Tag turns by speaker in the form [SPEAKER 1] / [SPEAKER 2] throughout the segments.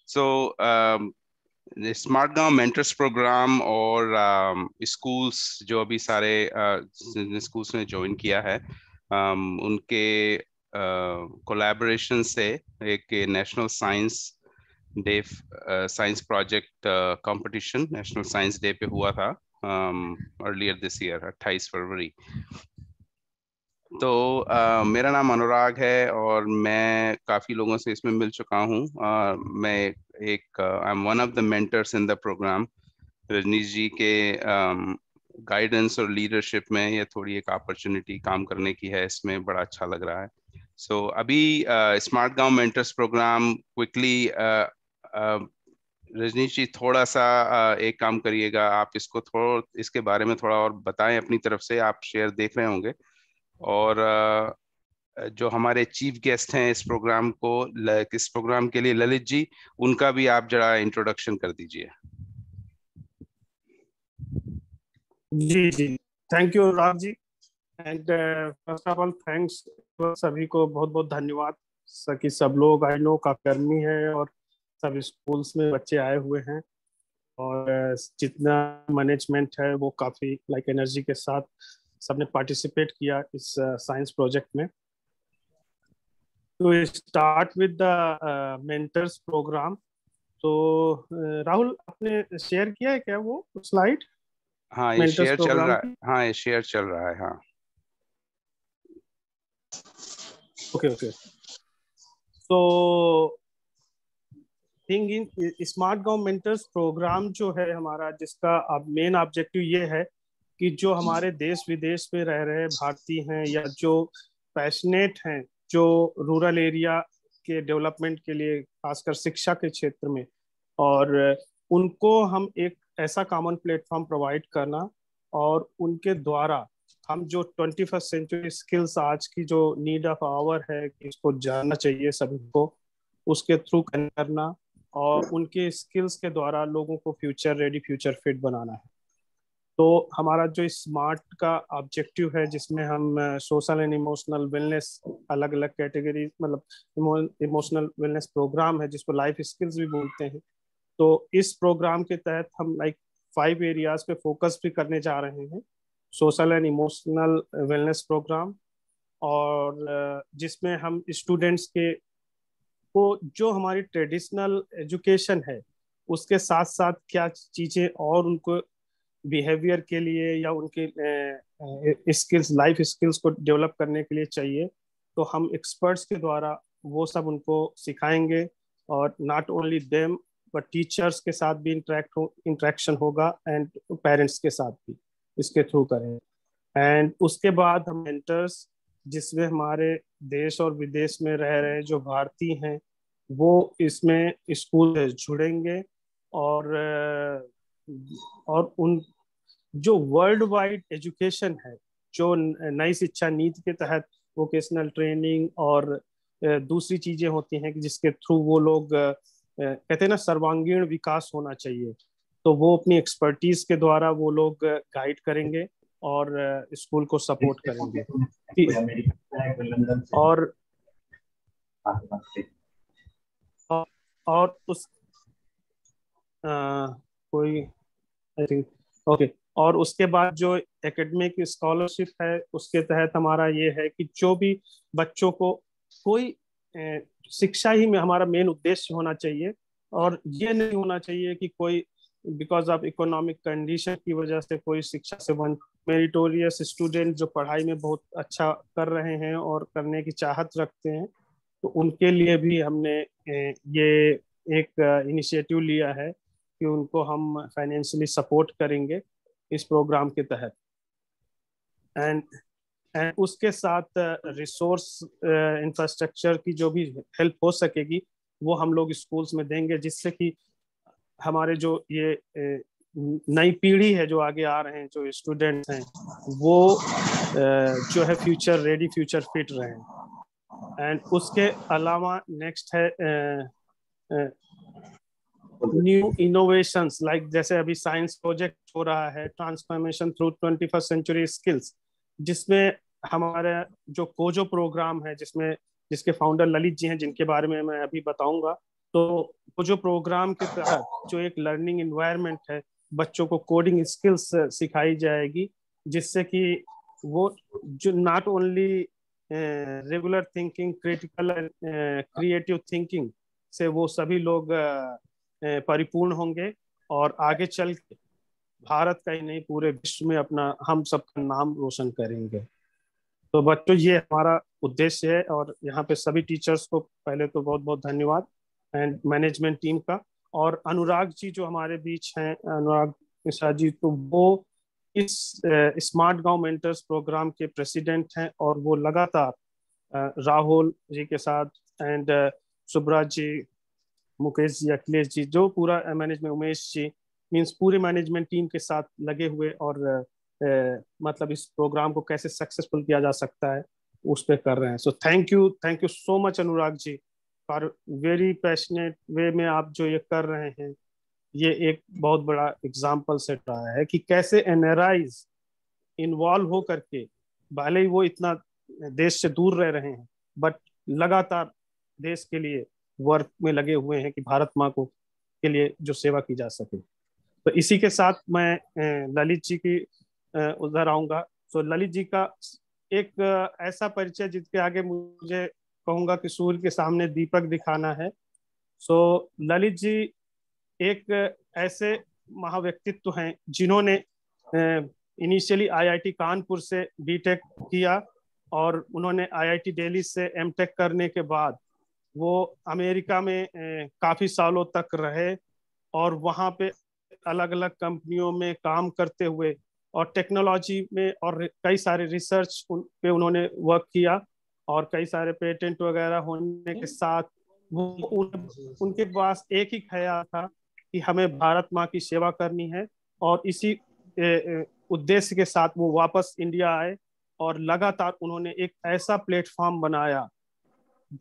[SPEAKER 1] So smart गांव mentors programme और schools जो अभी सारे स्कूल्स ने ज्वाइन किया है, उनके कोलैबोरेशन से एक national science day, science project competition national science day पे हुआ था अर्लियर दिस ईयर 28 फरवरी। तो मेरा नाम अनुराग है और मैं काफ़ी लोगों से इसमें मिल चुका हूँ। मैं एक I am one of the mentors in the programme. Rajneesh ji के गाइडेंस और लीडरशिप में ये थोड़ी एक अपॉर्चुनिटी काम करने की है, इसमें बड़ा अच्छा लग रहा है। सो अभी स्मार्ट गांव मेंटर्स प्रोग्राम क्विकली, रजनीश जी थोड़ा सा एक काम करिएगा, आप इसको थोड़ा इसके बारे में थोड़ा और बताएं अपनी तरफ से। आप शेयर देख रहे होंगे, और जो हमारे चीफ गेस्ट हैं इस प्रोग्राम इस प्रोग्राम के लिए, ललित जी, उनका भी आप जरा इंट्रोडक्शन कर दीजिए।
[SPEAKER 2] जी जी, thank you Anurag ji. And first of all thanks, सभी को बहुत बहुत धन्यवाद कि सब लोग आई नो का कर्मी है और सब स्कूल्स में बच्चे आए हुए हैं, और जितना मैनेजमेंट है वो काफ़ी लाइक एनर्जी के साथ सबने पार्टिसिपेट किया इस साइंस प्रोजेक्ट में। तो start with the mentors programme. तो राहुल, आपने शेयर किया है क्या वो स्लाइड?
[SPEAKER 1] हाँ, ये शेयर चल रहा है। हाँ, ये शेयर चल रहा है। हाँ,
[SPEAKER 2] ओके ओके। तो थिंग इन स्मार्ट गांव मेंटर्स प्रोग्राम जो है हमारा, जिसका अब मेन ऑब्जेक्टिव ये है कि जो हमारे देश विदेश में रह रहे भारतीय हैं या जो पैशनेट हैं, जो रूरल एरिया के डेवलपमेंट के लिए खासकर शिक्षा के क्षेत्र में, और उनको हम एक ऐसा कॉमन प्लेटफॉर्म प्रोवाइड करना, और उनके द्वारा हम जो 21st सेंचुरी स्किल्स आज की जो नीड ऑफ आवर है कि इसको जानना चाहिए सभी को, उसके थ्रू करना, और उनके स्किल्स के द्वारा लोगों को फ्यूचर रेडी, फ्यूचर फिट बनाना है। तो हमारा जो स्मार्ट का ऑब्जेक्टिव है, जिसमें हम सोशल एंड इमोशनल वेलनेस, अलग अलग कैटेगरी, मतलब इमोशनल वेलनेस प्रोग्राम है जिसको लाइफ स्किल्स भी बोलते हैं। तो इस प्रोग्राम के तहत हम लाइक 5 एरियाज पे फोकस भी करने जा रहे हैं। Social and emotional wellness programme, और जिसमें हम स्टूडेंट्स के को जो हमारी ट्रेडिशनल एजुकेशन है उसके साथ साथ क्या चीज़ें और उनको बिहेवियर के लिए या उनके स्किल्स, लाइफ स्किल्स को डेवलप करने के लिए चाहिए, तो हम एक्सपर्ट्स के द्वारा वो सब उनको सिखाएंगे। और not only them but teachers के साथ भी इंटरेक्शन होगा, एंड पेरेंट्स के साथ भी इसके थ्रू करें। एंड उसके बाद हम मेंटर्स, जिसमें हमारे देश और विदेश में रह रहे जो भारतीय हैं वो इसमें स्कूल से जुड़ेंगे, और उन जो वर्ल्ड वाइड एजुकेशन है, जो नई शिक्षा नीति के तहत वोकेशनल ट्रेनिंग और दूसरी चीजें होती हैं कि जिसके थ्रू वो लोग कहते हैं ना, सर्वांगीण विकास होना चाहिए, तो वो अपनी एक्सपर्टीज के द्वारा वो लोग गाइड करेंगे और स्कूल को सपोर्ट करेंगे। और उस कोई आई थिंक ओके। और उसके बाद जो एकेडमिक स्कॉलरशिप है उसके तहत हमारा ये है कि जो भी बच्चों को कोई शिक्षा ही में हमारा मेन उद्देश्य होना चाहिए, और ये नहीं होना चाहिए कि कोई बिकॉज ऑफ इकोनॉमिक कंडीशन की वजह से कोई शिक्षा से मेरिटोरियस स्टूडेंट जो पढ़ाई में बहुत अच्छा कर रहे हैं और करने की चाहत रखते हैं, तो उनके लिए भी हमने ये एक इनिशिएटिव लिया है कि उनको हम फाइनेंशियली सपोर्ट करेंगे इस प्रोग्राम के तहत। एंड उसके साथ रिसोर्स इंफ्रास्ट्रक्चर की जो भी हेल्प हो सकेगी वो हम लोग स्कूल्स में देंगे, जिससे कि हमारे जो ये नई पीढ़ी है जो आगे आ रहे हैं, जो स्टूडेंट्स हैं, वो जो है फ्यूचर रेडी, फ्यूचर फिट रहें। एंड उसके अलावा नेक्स्ट है न्यू इनोवेशंस, लाइक जैसे अभी साइंस प्रोजेक्ट हो रहा है transformation through 21st century skills, जिसमें हमारे जो कोजो प्रोग्राम है जिसके फाउंडर ललित जी हैं, जिनके बारे में मैं अभी बताऊंगा। तो कोजो प्रोग्राम के तहत जो एक लर्निंग एनवायरनमेंट है, बच्चों को कोडिंग स्किल्स सिखाई जाएगी, जिससे कि वो जो not only regular thinking, critical and creative thinking से वो सभी लोग परिपूर्ण होंगे और आगे चल के भारत का ही नहीं पूरे विश्व में अपना हम सबका नाम रोशन करेंगे। तो बच्चों, ये हमारा उद्देश्य है और यहाँ पे सभी टीचर्स को पहले तो बहुत बहुत धन्यवाद एंड मैनेजमेंट टीम का। और अनुराग जी जो हमारे बीच हैं, अनुराग मिश्रा जी, तो वो इस स्मार्ट गांव मेंटर्स प्रोग्राम के प्रेसिडेंट हैं और वो लगातार राहुल जी के साथ एंड सुब्राज जी, मुकेश जी, अखिलेश जी, जो पूरा मैनेजमेंट, उमेश जी, मीन्स पूरे मैनेजमेंट टीम के साथ लगे हुए और मतलब इस प्रोग्राम को कैसे सक्सेसफुल किया जा सकता है उस पर कर रहे हैं। So thank you so much Anurag ji for very passionate way में आप जो ये कर रहे हैं। ये एक बहुत बड़ा एग्जाम्पल सेट रहा है कि कैसे एनआरआईज इन्वॉल्व हो करके, भले ही वो इतना देश से दूर रह रहे हैं, बट लगातार देश के लिए वर्क में लगे हुए हैं कि भारत माँ को के लिए जो सेवा की जा सके। तो इसी के साथ मैं ललित जी की उधर आऊंगा। तो ललित जी का एक ऐसा परिचय जिसके आगे मुझे कहूंगा कि सूर्य के सामने दीपक दिखाना है। सो ललित जी एक ऐसे महाव्यक्तित्व हैं जिन्होंने इनिशियली आईआईटी कानपुर से बीटेक किया और उन्होंने आईआईटी दिल्ली से एमटेक करने के बाद वो अमेरिका में काफी सालों तक रहे और वहाँ पे अलग अलग कंपनियों में काम करते हुए और टेक्नोलॉजी में और कई सारे रिसर्च पे उन्होंने वर्क किया और कई सारे पेटेंट वगैरह होने के साथ वो उनके पास एक ही ख्याल था कि हमें भारत माँ की सेवा करनी है। और इसी उद्देश्य के साथ वो वापस इंडिया आए और लगातार उन्होंने एक ऐसा प्लेटफॉर्म बनाया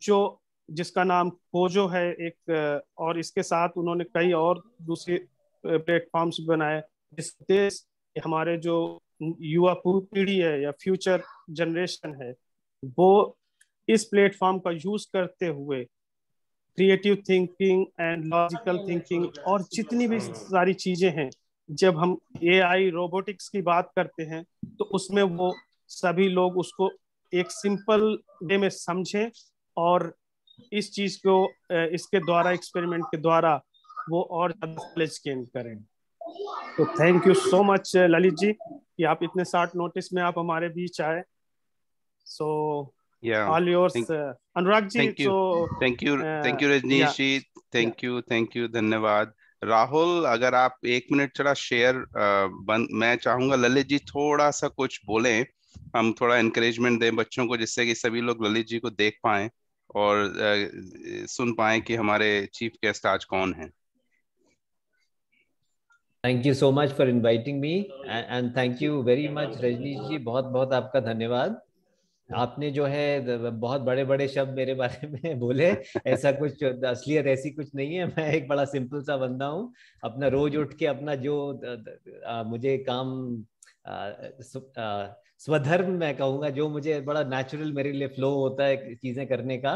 [SPEAKER 2] जो जिसका नाम कोजो है एक, और इसके साथ उन्होंने कई और दूसरे प्लेटफॉर्म्स बनाए जिस देश हमारे जो युवा पीढ़ी है या फ्यूचर जनरेशन है वो इस प्लेटफॉर्म का यूज करते हुए creative thinking and logical thinking और जितनी भी सारी चीजें हैं, जब हम एआई रोबोटिक्स की बात करते हैं तो उसमें वो सभी लोग उसको एक सिंपल वे में समझें और इस चीज को इसके द्वारा एक्सपेरिमेंट के द्वारा वो और ज्यादा नॉलेज गेन करें। तो thank you so much Lalit ji कि आप इतने शॉर्ट नोटिस में आप हमारे बीच आए। So all yours Anurag ji. So
[SPEAKER 1] thank you Rajneesh ji, thank you, धन्यवाद। राहुल, अगर आप 1 मिनट थोड़ा शेयर मैं चाहूंगा ललित जी थोड़ा सा कुछ बोलें, हम थोड़ा एनकरेजमेंट दें बच्चों को जिससे कि सभी लोग ललित जी को देख पाएं और सुन पाएं कि हमारे चीफ गेस्ट आज कौन हैं।
[SPEAKER 3] Thank you so much for inviting me and thank you very much Rajneesh ji, बहुत बहुत आपका धन्यवाद। आपने जो है बहुत बड़े बड़े शब्द मेरे बारे में बोले, ऐसा कुछ असलियत ऐसी कुछ नहीं है। मैं एक बड़ा सिंपल सा बंदा हूँ, अपना रोज उठ के अपना जो मुझे काम स्वधर्म मैं कहूँगा, जो मुझे बड़ा नेचुरल मेरे लिए फ्लो होता है चीजें करने का,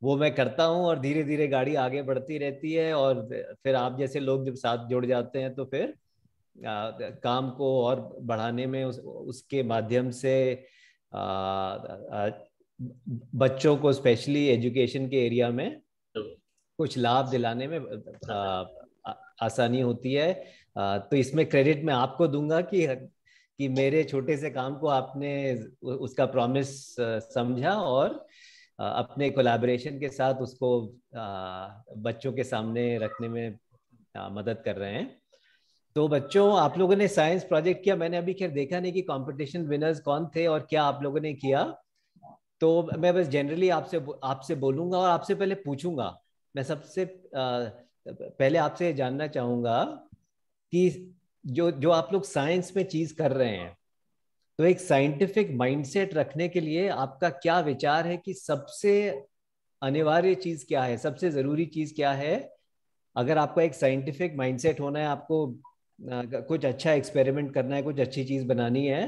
[SPEAKER 3] वो मैं करता हूँ और धीरे धीरे गाड़ी आगे बढ़ती रहती है। और फिर आप जैसे लोग जब साथ जुड़ जाते हैं तो फिर काम को और बढ़ाने में उसके माध्यम से बच्चों को स्पेशली एजुकेशन के एरिया में कुछ लाभ दिलाने में आसानी होती है। तो इसमें क्रेडिट मैं आपको दूंगा कि मेरे छोटे से काम को आपने उसका प्रॉमिस समझा और अपने कोलैबोरेशन के साथ उसको बच्चों के सामने रखने में मदद कर रहे हैं। तो बच्चों, आप लोगों ने साइंस प्रोजेक्ट किया, मैंने अभी खैर देखा नहीं कि कंपटीशन विनर्स कौन थे और क्या आप लोगों ने किया। तो मैं बस जनरली आपसे बोलूंगा और आपसे पहले पूछूंगा। मैं सबसे पहले आपसे जानना चाहूंगा कि जो आप लोग साइंस में चीज कर रहे हैं, तो एक साइंटिफिक माइंडसेट रखने के लिए आपका क्या विचार है कि सबसे अनिवार्य चीज क्या है, सबसे जरूरी चीज क्या है? अगर आपको एक साइंटिफिक माइंडसेट होना है, आपको कुछ अच्छा एक्सपेरिमेंट करना है, कुछ अच्छी चीज बनानी है,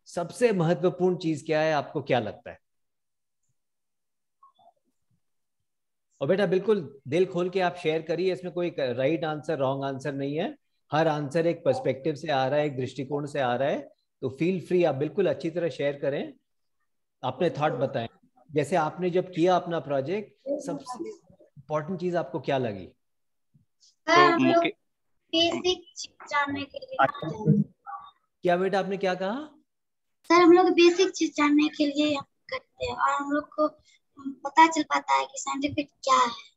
[SPEAKER 3] सबसे महत्वपूर्ण चीज क्या है, आपको क्या लगता है? और बेटा बिल्कुल दिल खोल के आप शेयर करिए, इसमें कोई राइट आंसर रॉन्ग आंसर नहीं है, हर आंसर एक पर्सपेक्टिव से आ रहा है, एक दृष्टिकोण से आ रहा है। तो फील फ्री, आप बिल्कुल अच्छी तरह शेयर करें, अपने थॉट बताएं। जैसे आपने जब किया अपना प्रोजेक्ट, सबसे इम्पोर्टेंट चीज आपको क्या लगी?
[SPEAKER 1] तो
[SPEAKER 4] बेसिक चीज जानने के लिए।
[SPEAKER 3] क्या बेटा आपने क्या कहा?
[SPEAKER 4] सर हम लोग बेसिक चीज जानने के लिए हम करते हैं, और हम लोग को पता चल पाता है कि साइंटिफिक क्या है।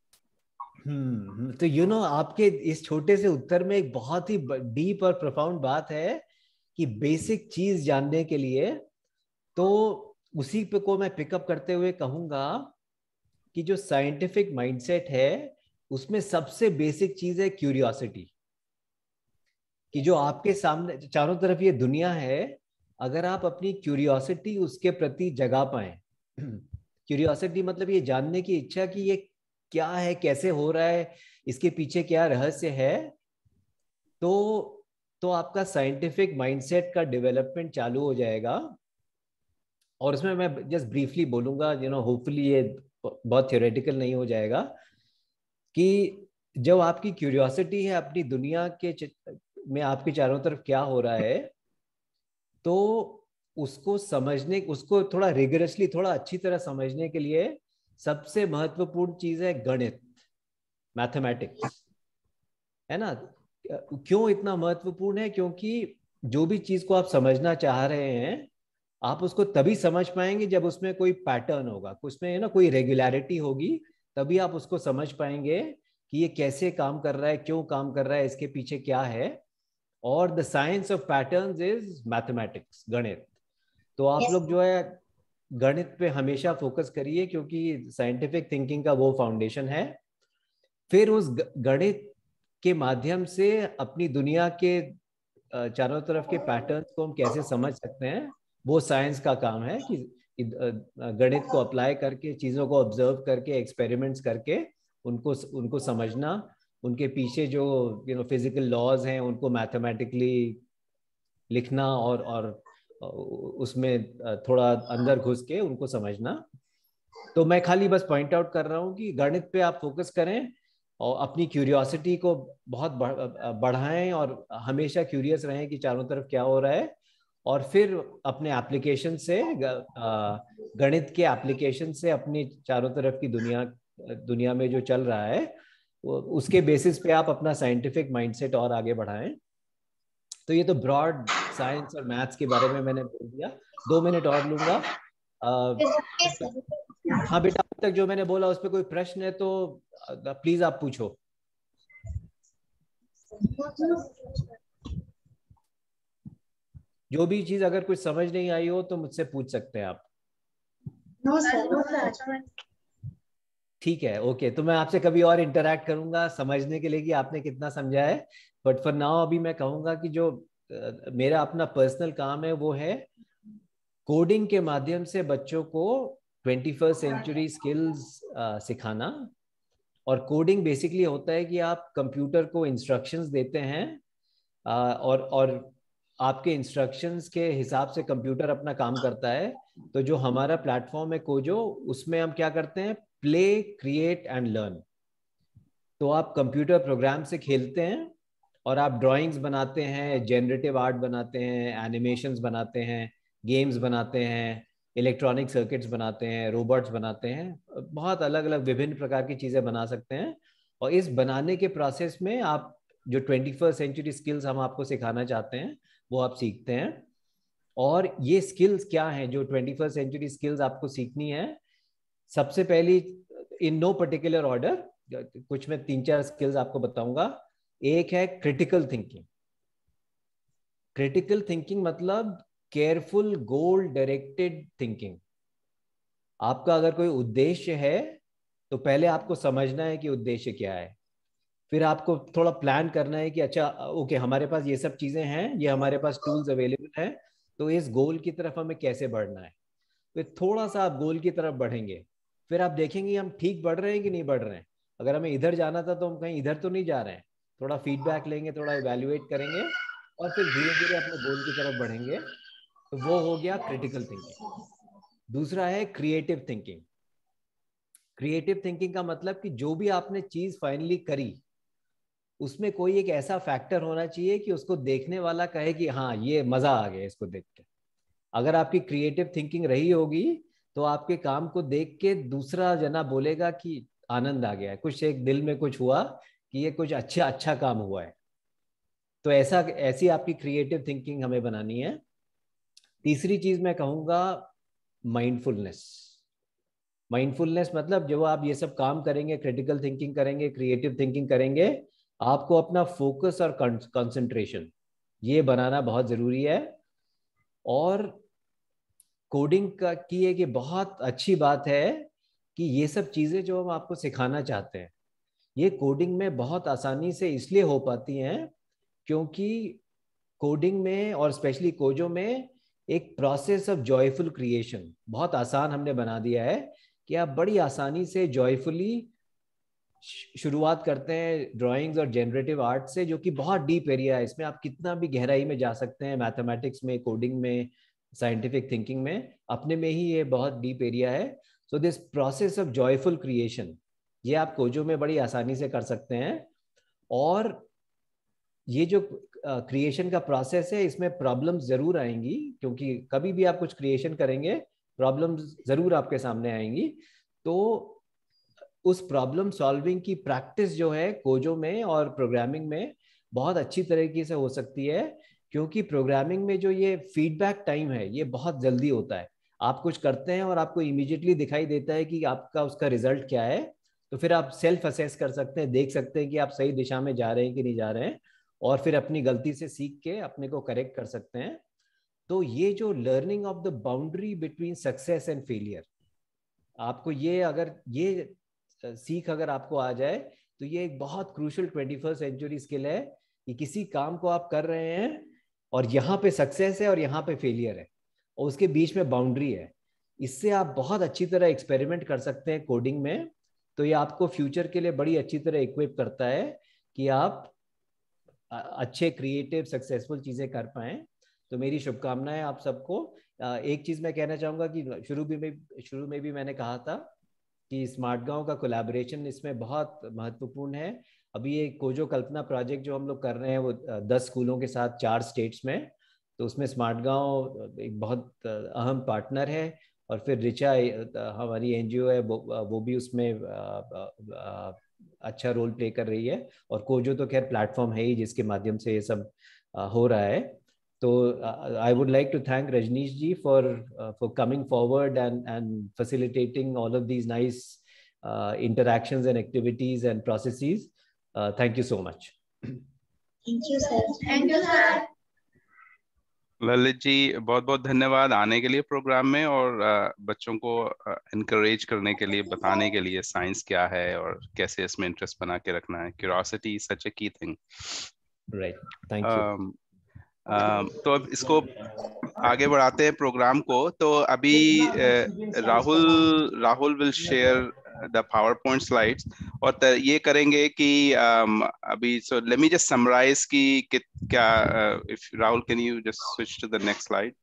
[SPEAKER 3] तो आपके इस छोटे से उत्तर में एक बहुत ही डीप और प्रोफाउंड बात है कि बेसिक चीज जानने के लिए, तो उसी पे को मैं पिकअप करते हुए कहूंगा कि जो साइंटिफिक माइंडसेट है उसमें सबसे बेसिक चीज है क्यूरियोसिटी। कि जो आपके सामने चारों तरफ ये दुनिया है, अगर आप अपनी क्यूरियोसिटी उसके प्रति जगा पाए, क्यूरियोसिटी मतलब ये जानने की इच्छा कि ये क्या है, कैसे हो रहा है, इसके पीछे क्या रहस्य है, तो आपका साइंटिफिक माइंडसेट का डेवलपमेंट चालू हो जाएगा। और उसमें मैं जस्ट ब्रीफली बोलूंगा, होपफुली ये बहुत थ्योरेटिकल नहीं हो जाएगा, कि जब आपकी क्यूरियोसिटी है अपनी दुनिया के में आपके चारों तरफ क्या हो रहा है, तो उसको समझने, उसको थोड़ा रिगरसली, थोड़ा अच्छी तरह समझने के लिए सबसे महत्वपूर्ण चीज है गणित, मैथमेटिक्स, है ना। क्यों इतना महत्वपूर्ण है? क्योंकि जो भी चीज को आप समझना चाह रहे हैं, आप उसको तभी समझ पाएंगे जब उसमें कोई पैटर्न होगा, उसमें ना कोई रेगुलरिटी होगी, तभी आप उसको समझ पाएंगे कि ये कैसे काम कर रहा है, क्यों काम कर रहा है, इसके पीछे क्या है। और the science of patterns is mathematics, गणित। तो आप लोग जो है गणित पे हमेशा फोकस करिए, क्योंकि साइंटिफिक थिंकिंग का वो फाउंडेशन है। फिर उस गणित के माध्यम से अपनी दुनिया के चारों तरफ के पैटर्न्स को हम कैसे समझ सकते हैं, वो साइंस का काम है कि गणित को अप्लाई करके, चीजों को ऑब्जर्व करके, एक्सपेरिमेंट्स करके उनको समझना, उनके पीछे जो फिजिकल लॉज हैं उनको मैथमेटिकली लिखना, और उसमें थोड़ा अंदर घुस के उनको समझना। तो मैं खाली बस पॉइंट आउट कर रहा हूँ कि गणित पे आप फोकस करें और अपनी क्यूरियोसिटी को बहुत बढ़ाएं, और हमेशा क्यूरियस रहें कि चारों तरफ क्या हो रहा है। और फिर अपने एप्लीकेशन से, गणित के एप्लीकेशन से अपनी चारों तरफ की दुनिया में जो चल रहा है, उसके बेसिस पे आप अपना साइंटिफिक माइंडसेट और आगे बढ़ाएं। तो ये तो ब्रॉड साइंस और मैथ्स के बारे में मैंने बोल दिया। 2 मिनट और लूंगा। हाँ बेटा, अब तक जो मैंने बोला उस पर कोई प्रश्न है तो प्लीज आप पूछो। जो भी चीज अगर कुछ समझ नहीं आई हो तो मुझसे पूछ सकते हैं आप। ठीक है, ओके। तो मैं आपसे कभी और इंटरैक्ट करूंगा समझने के लिए कि आपने कितना समझा है। बट फॉर नाउ अभी मैं कहूंगा कि जो मेरा अपना पर्सनल काम है वो है कोडिंग के माध्यम से बच्चों को 21st सेंचुरी स्किल्स सिखाना। और कोडिंग बेसिकली होता है कि आप कंप्यूटर को इंस्ट्रक्शंस देते हैं, और आपके इंस्ट्रक्शंस के हिसाब से कंप्यूटर अपना काम करता है। तो जो हमारा प्लेटफॉर्म है कोजो, उसमें हम क्या करते हैं, प्ले, क्रिएट एंड लर्न। तो आप कंप्यूटर प्रोग्राम से खेलते हैं और आप ड्राइंग्स बनाते हैं, जनरेटिव आर्ट बनाते हैं, एनिमेशंस बनाते हैं, गेम्स बनाते हैं, इलेक्ट्रॉनिक सर्किट्स बनाते हैं, रोबोट्स बनाते हैं, बहुत अलग अलग विभिन्न प्रकार की चीज़ें बना सकते हैं। और इस बनाने के प्रोसेस में आप जो 21st सेंचुरी स्किल्स हम आपको सिखाना चाहते हैं वो आप सीखते हैं। और ये स्किल्स क्या हैं जो 21st सेंचुरी स्किल्स आपको सीखनी है? सबसे पहली, इन नो पर्टिकुलर ऑर्डर, कुछ मैं 3-4 स्किल्स आपको बताऊंगा। एक है क्रिटिकल थिंकिंग। क्रिटिकल थिंकिंग मतलब केयरफुल, गोल डायरेक्टेड थिंकिंग। आपका अगर कोई उद्देश्य है तो पहले आपको समझना है कि उद्देश्य क्या है। फिर आपको थोड़ा प्लान करना है कि अच्छा ओके, हमारे पास ये सब चीजें हैं, ये हमारे पास टूल्स अवेलेबल हैं, तो इस गोल की तरफ हमें कैसे बढ़ना है। फिर थोड़ा सा आप गोल की तरफ बढ़ेंगे, फिर आप देखेंगे हम ठीक बढ़ रहे हैं कि नहीं बढ़ रहे हैं। अगर हमें इधर जाना था तो हम कहीं इधर तो नहीं जा रहे हैं। थोड़ा फीडबैक लेंगे, थोड़ा इवैल्यूएट करेंगे, और फिर धीरे धीरे अपने गोल की तरफ बढ़ेंगे। तो वो हो गया क्रिटिकल थिंकिंग। दूसरा है क्रिएटिव थिंकिंग। क्रिएटिव थिंकिंग का मतलब कि जो भी आपने चीज फाइनली करी उसमें कोई एक ऐसा फैक्टर होना चाहिए कि उसको देखने वाला कहे कि हाँ ये मजा आ गया इसको देख के। अगर आपकी क्रिएटिव थिंकिंग रही होगी तो आपके काम को देख के दूसरा जना बोलेगा कि आनंद आ गया है, कुछ एक दिल में कुछ हुआ कि ये कुछ अच्छा अच्छा काम हुआ है। तो ऐसी आपकी क्रिएटिव थिंकिंग हमें बनानी है। तीसरी चीज मैं कहूंगा माइंडफुलनेस। माइंडफुलनेस मतलब जब आप ये सब काम करेंगे, क्रिटिकल थिंकिंग करेंगे, क्रिएटिव थिंकिंग करेंगे, आपको अपना फोकस और कंसंट्रेशन ये बनाना बहुत जरूरी है। और कोडिंग का की एक ये बहुत अच्छी बात है कि ये सब चीजें जो हम आपको सिखाना चाहते हैं ये कोडिंग में बहुत आसानी से इसलिए हो पाती हैं क्योंकि कोडिंग में और स्पेशली कोजो में एक प्रोसेस ऑफ जॉयफुल क्रिएशन बहुत आसान हमने बना दिया है कि आप बड़ी आसानी से जॉयफुली शुरुआत करते हैं ड्राइंग्स और जनरेटिव आर्ट से, जो कि बहुत डीप एरिया है। इसमें आप कितना भी गहराई में जा सकते हैं, मैथमेटिक्स में, कोडिंग में, साइंटिफिक थिंकिंग में, अपने में ही ये बहुत डीप एरिया है। So this process of joyful creation ये आप कोजो में बड़ी आसानी से कर सकते हैं। और ये जो क्रिएशन का प्रोसेस है इसमें प्रॉब्लम्स जरूर आएंगी, क्योंकि कभी भी आप कुछ क्रिएशन करेंगे प्रॉब्लम्स जरूर आपके सामने आएंगी। तो उस प्रॉब्लम सॉल्विंग की प्रैक्टिस जो है कोजो में और प्रोग्रामिंग में बहुत अच्छी तरीके से हो सकती है, क्योंकि प्रोग्रामिंग में जो ये फीडबैक टाइम है ये बहुत जल्दी होता है। आप कुछ करते हैं और आपको इमीडिएटली दिखाई देता है कि आपका उसका रिजल्ट क्या है, तो फिर आप सेल्फ असेस कर सकते हैं, देख सकते हैं कि आप सही दिशा में जा रहे हैं कि नहीं जा रहे हैं, और फिर अपनी गलती से सीख के अपने को करेक्ट कर सकते हैं। तो ये जो learning of the boundary between success and failure, आपको ये अगर ये सीख अगर आपको आ जाए तो ये एक बहुत क्रूशियल 21st सेंचुरी स्किल है कि किसी काम को आप कर रहे हैं और यहाँ पे सक्सेस है और यहाँ पे फेलियर है और उसके बीच में बाउंड्री है। इससे आप बहुत अच्छी तरह एक्सपेरिमेंट कर सकते हैं कोडिंग में। तो ये आपको फ्यूचर के लिए बड़ी अच्छी तरह इक्विप करता है कि आप अच्छे क्रिएटिव सक्सेसफुल चीजें कर पाए। तो मेरी शुभकामनाएं आप सबको। एक चीज मैं कहना चाहूंगा कि शुरू में भी मैंने कहा था कि स्मार्ट गांव का कोलैबोरेशन इसमें बहुत महत्वपूर्ण है। अभी ये कोजो कल्पना प्रोजेक्ट जो हम लोग कर रहे हैं वो 10 स्कूलों के साथ 4 स्टेट्स में, तो उसमें स्मार्ट गांव एक बहुत अहम पार्टनर है। और फिर रिचा हमारी एनजीओ है वो भी उसमें अच्छा रोल प्ले कर रही है। और कोजो तो खैर प्लेटफॉर्म है ही जिसके माध्यम से ये सब हो रहा है। तो I would like to thank Rajneesh ji for coming forward and facilitating all of these nice interactions and activities and processes. Thank you so much.
[SPEAKER 4] Thank you, sir. Thank you, sir.
[SPEAKER 1] Lalit ji बहुत बहुत धन्यवाद आने के लिए programme में और बच्चों को इनकरेज करने के लिए, बताने के लिए साइंस क्या है और कैसे इसमें इंटरेस्ट बना के रखना है। Curiosity such A key thing.
[SPEAKER 3] Right. Thank you.
[SPEAKER 1] तो अब इसको आगे बढ़ाते हैं प्रोग्राम को। तो अभी Rahul will share the PowerPoint slides और ये करेंगे कि अभी so let me just summarise कि क्या if Rahul can you just switch to the next slide.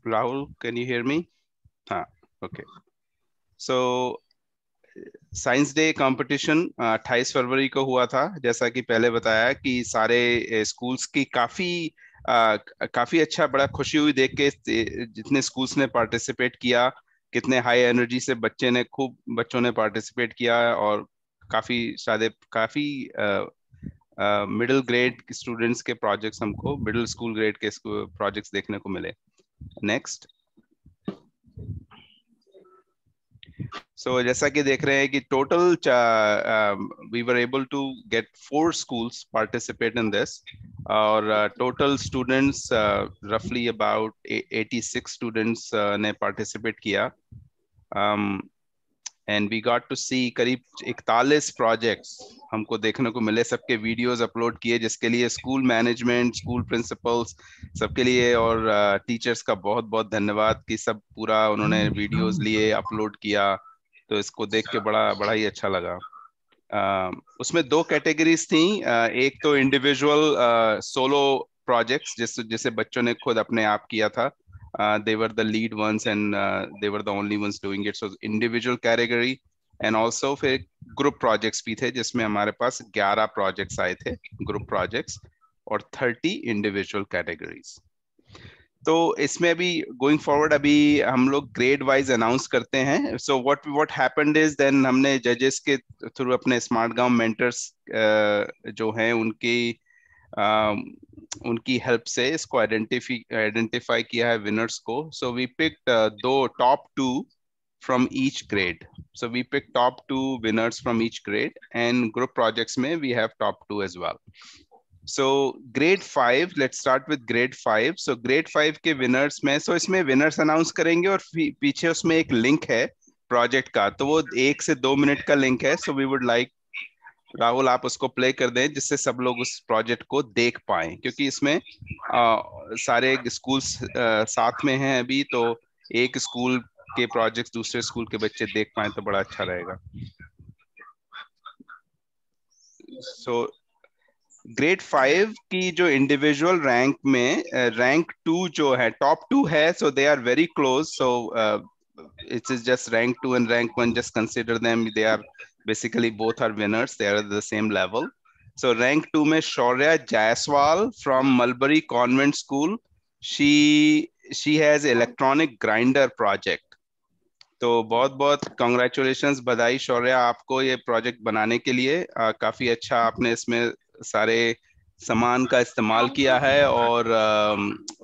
[SPEAKER 1] Rahul can you hear me? हाँ, okay. So science day competition 28 फरवरी को हुआ था। जैसा कि पहले बताया कि सारे स्कूल्स की काफी अच्छा, बड़ा खुशी हुई देख के जितने स्कूल्स ने पार्टिसिपेट किया, कितने हाई एनर्जी से बच्चों ने पार्टिसिपेट किया और काफी मिडिल ग्रेड स्टूडेंट्स के प्रोजेक्ट्स, हमको मिडिल स्कूल ग्रेड के प्रोजेक्ट्स देखने को मिले। नेक्स्ट। जैसा कि देख रहे हैं कि total we were able to get 4 schools participate in this और total students roughly about 86 students ने participate किया and we got to see करीब 41 projects हमको देखने को मिले। सबके वीडियोस अपलोड किए, जिसके लिए स्कूल मैनेजमेंट, स्कूल प्रिंसिपल्स सबके लिए और टीचर्स का बहुत बहुत धन्यवाद कि सब पूरा उन्होंने वीडियोस लिए, अपलोड किया। तो इसको देख के बड़ा ही अच्छा लगा। उसमें 2 कैटेगरीज थी। एक तो इंडिविजुअल सोलो प्रोजेक्ट्स जैसे बच्चों ने खुद अपने आप किया था, they were the lead ones and they were the only ones doing it, so individual category। And also फिर ग्रुप प्रोजेक्ट्स भी थे जिसमें हमारे पास 11 प्रोजेक्ट्स आए थे ग्रुप प्रोजेक्ट्स और 30 इंडिविजुअल कैटेगरीज। तो इसमें अभी गोइंग फॉरवर्ड अभी हम लोग ग्रेड वाइज अनाउंस करते हैं। So what happened is then हमने जजेस के थ्रू अपने स्मार्ट गांव मेंटर्स जो हैं उनकी हेल्प से इसको आइडेंटिफाई किया है विनर्स को। So we picked 2 top 2 from each grade. So we pick top 2 winners from each grade, and group projects में we have top 2 as well. So grade 5, let's start with grade 5. So grade 5 के winners में, so इसमें winners announce करेंगे और पीछे उसमें एक link है project का, तो वो 1 से 2 मिनट का link है। So we would like Rahul आप उसको प्ले कर दें जिससे सब लोग उस प्रोजेक्ट को देख पाएं, क्योंकि इसमें सारे स्कूल्स साथ में हैं अभी, तो एक स्कूल के प्रोजेक्ट्स दूसरे स्कूल के बच्चे देख पाए तो बड़ा अच्छा रहेगा। सो ग्रेड 5 की जो इंडिविजुअल रैंक में रैंक 2 जो है टॉप 2 है, so they are very close. So it is just rank 2 and rank 1, just consider them, they are basically both are winners, they are at the same level. So rank 2 में Shaurya Jaiswal from Mulberry Convent School, she has electronic grinder project। तो बहुत बहुत congratulations, बधाई शौर्या आपको ये project बनाने के लिए। काफी अच्छा आपने इसमें सारे सामान का इस्तेमाल किया है और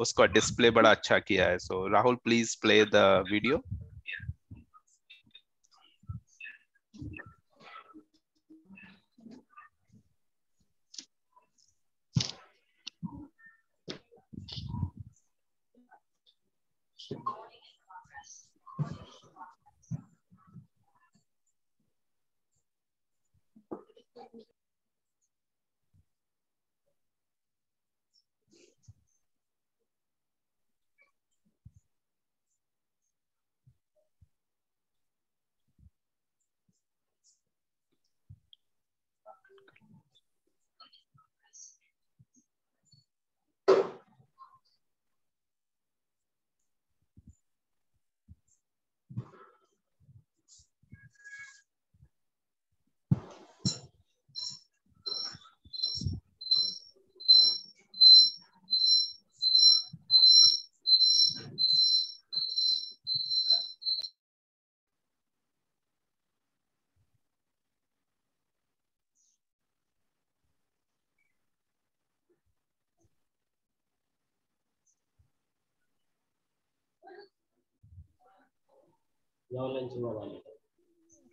[SPEAKER 1] उसका डिस्प्ले बड़ा अच्छा किया है। So Rahul please play the video.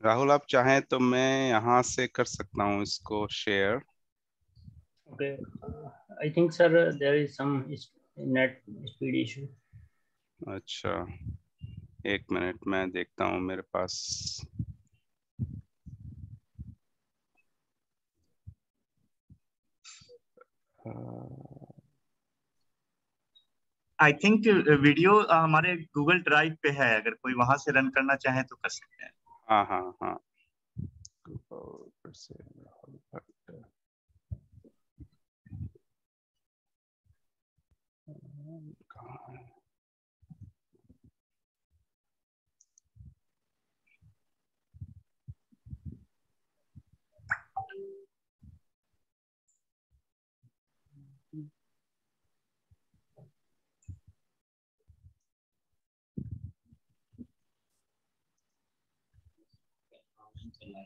[SPEAKER 1] Rahul आप चाहें तो मैं यहाँ से कर सकता हूँ इसको share.
[SPEAKER 5] Okay, I think sir there is some net speed issue.
[SPEAKER 1] अच्छा 1 मिनट मैं देखता हूँ मेरे पास।
[SPEAKER 6] आई थिंक वीडियो हमारे गूगल ड्राइव पे है, अगर कोई वहां से रन करना चाहे तो कर सकते हैं।
[SPEAKER 1] हाँ हाँ हाँ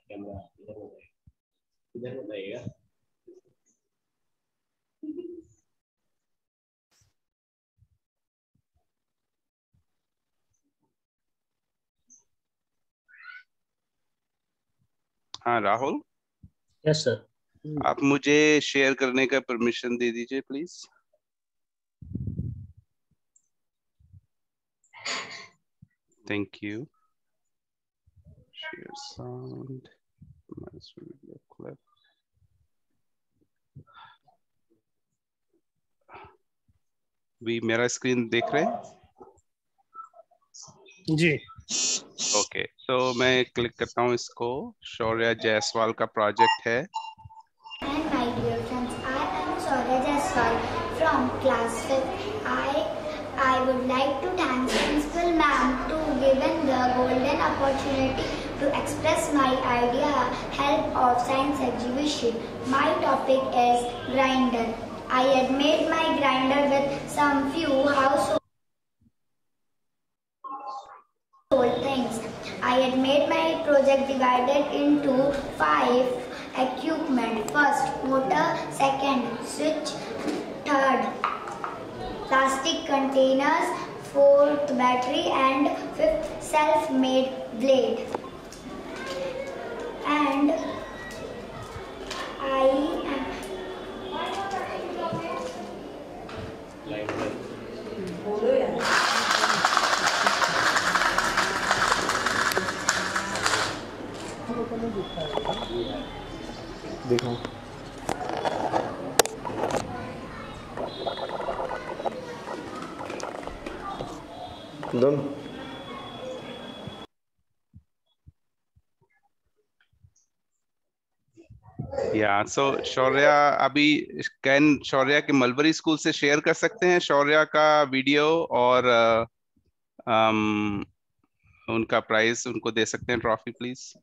[SPEAKER 3] कैमरा इधर बताइएगा।
[SPEAKER 1] हाँ राहुल।
[SPEAKER 5] Yes sir.
[SPEAKER 1] आप मुझे शेयर करने का परमिशन दे दीजिए please. Thank you. Share sound clip. भी मेरा स्क्रीन देख रहे हैं?
[SPEAKER 2] जी
[SPEAKER 1] ओके, तो मैं क्लिक करता हूँ इसको। शौर्या जायसवाल का प्रोजेक्ट है।
[SPEAKER 7] And my dear friends, I am Shaurya Jaiswal from class 5th. I would like to thank Principal Ma'am to given the golden opportunity to express my idea help of science exhibition. My topic is grinder. I had made my grinder with some few household things. I had made my project divided into 5 equipment. First, motor. Second, switch. Third, plastic containers. Fourth, battery. And fifth, self-made blade. And I am
[SPEAKER 2] देखो done.
[SPEAKER 1] या सो शौर्या, अभी can Shaurya के mulberry school से share कर सकते हैं शौर्या का video, और उनका प्राइज उनको दे सकते हैं, ट्रॉफी प्लीज।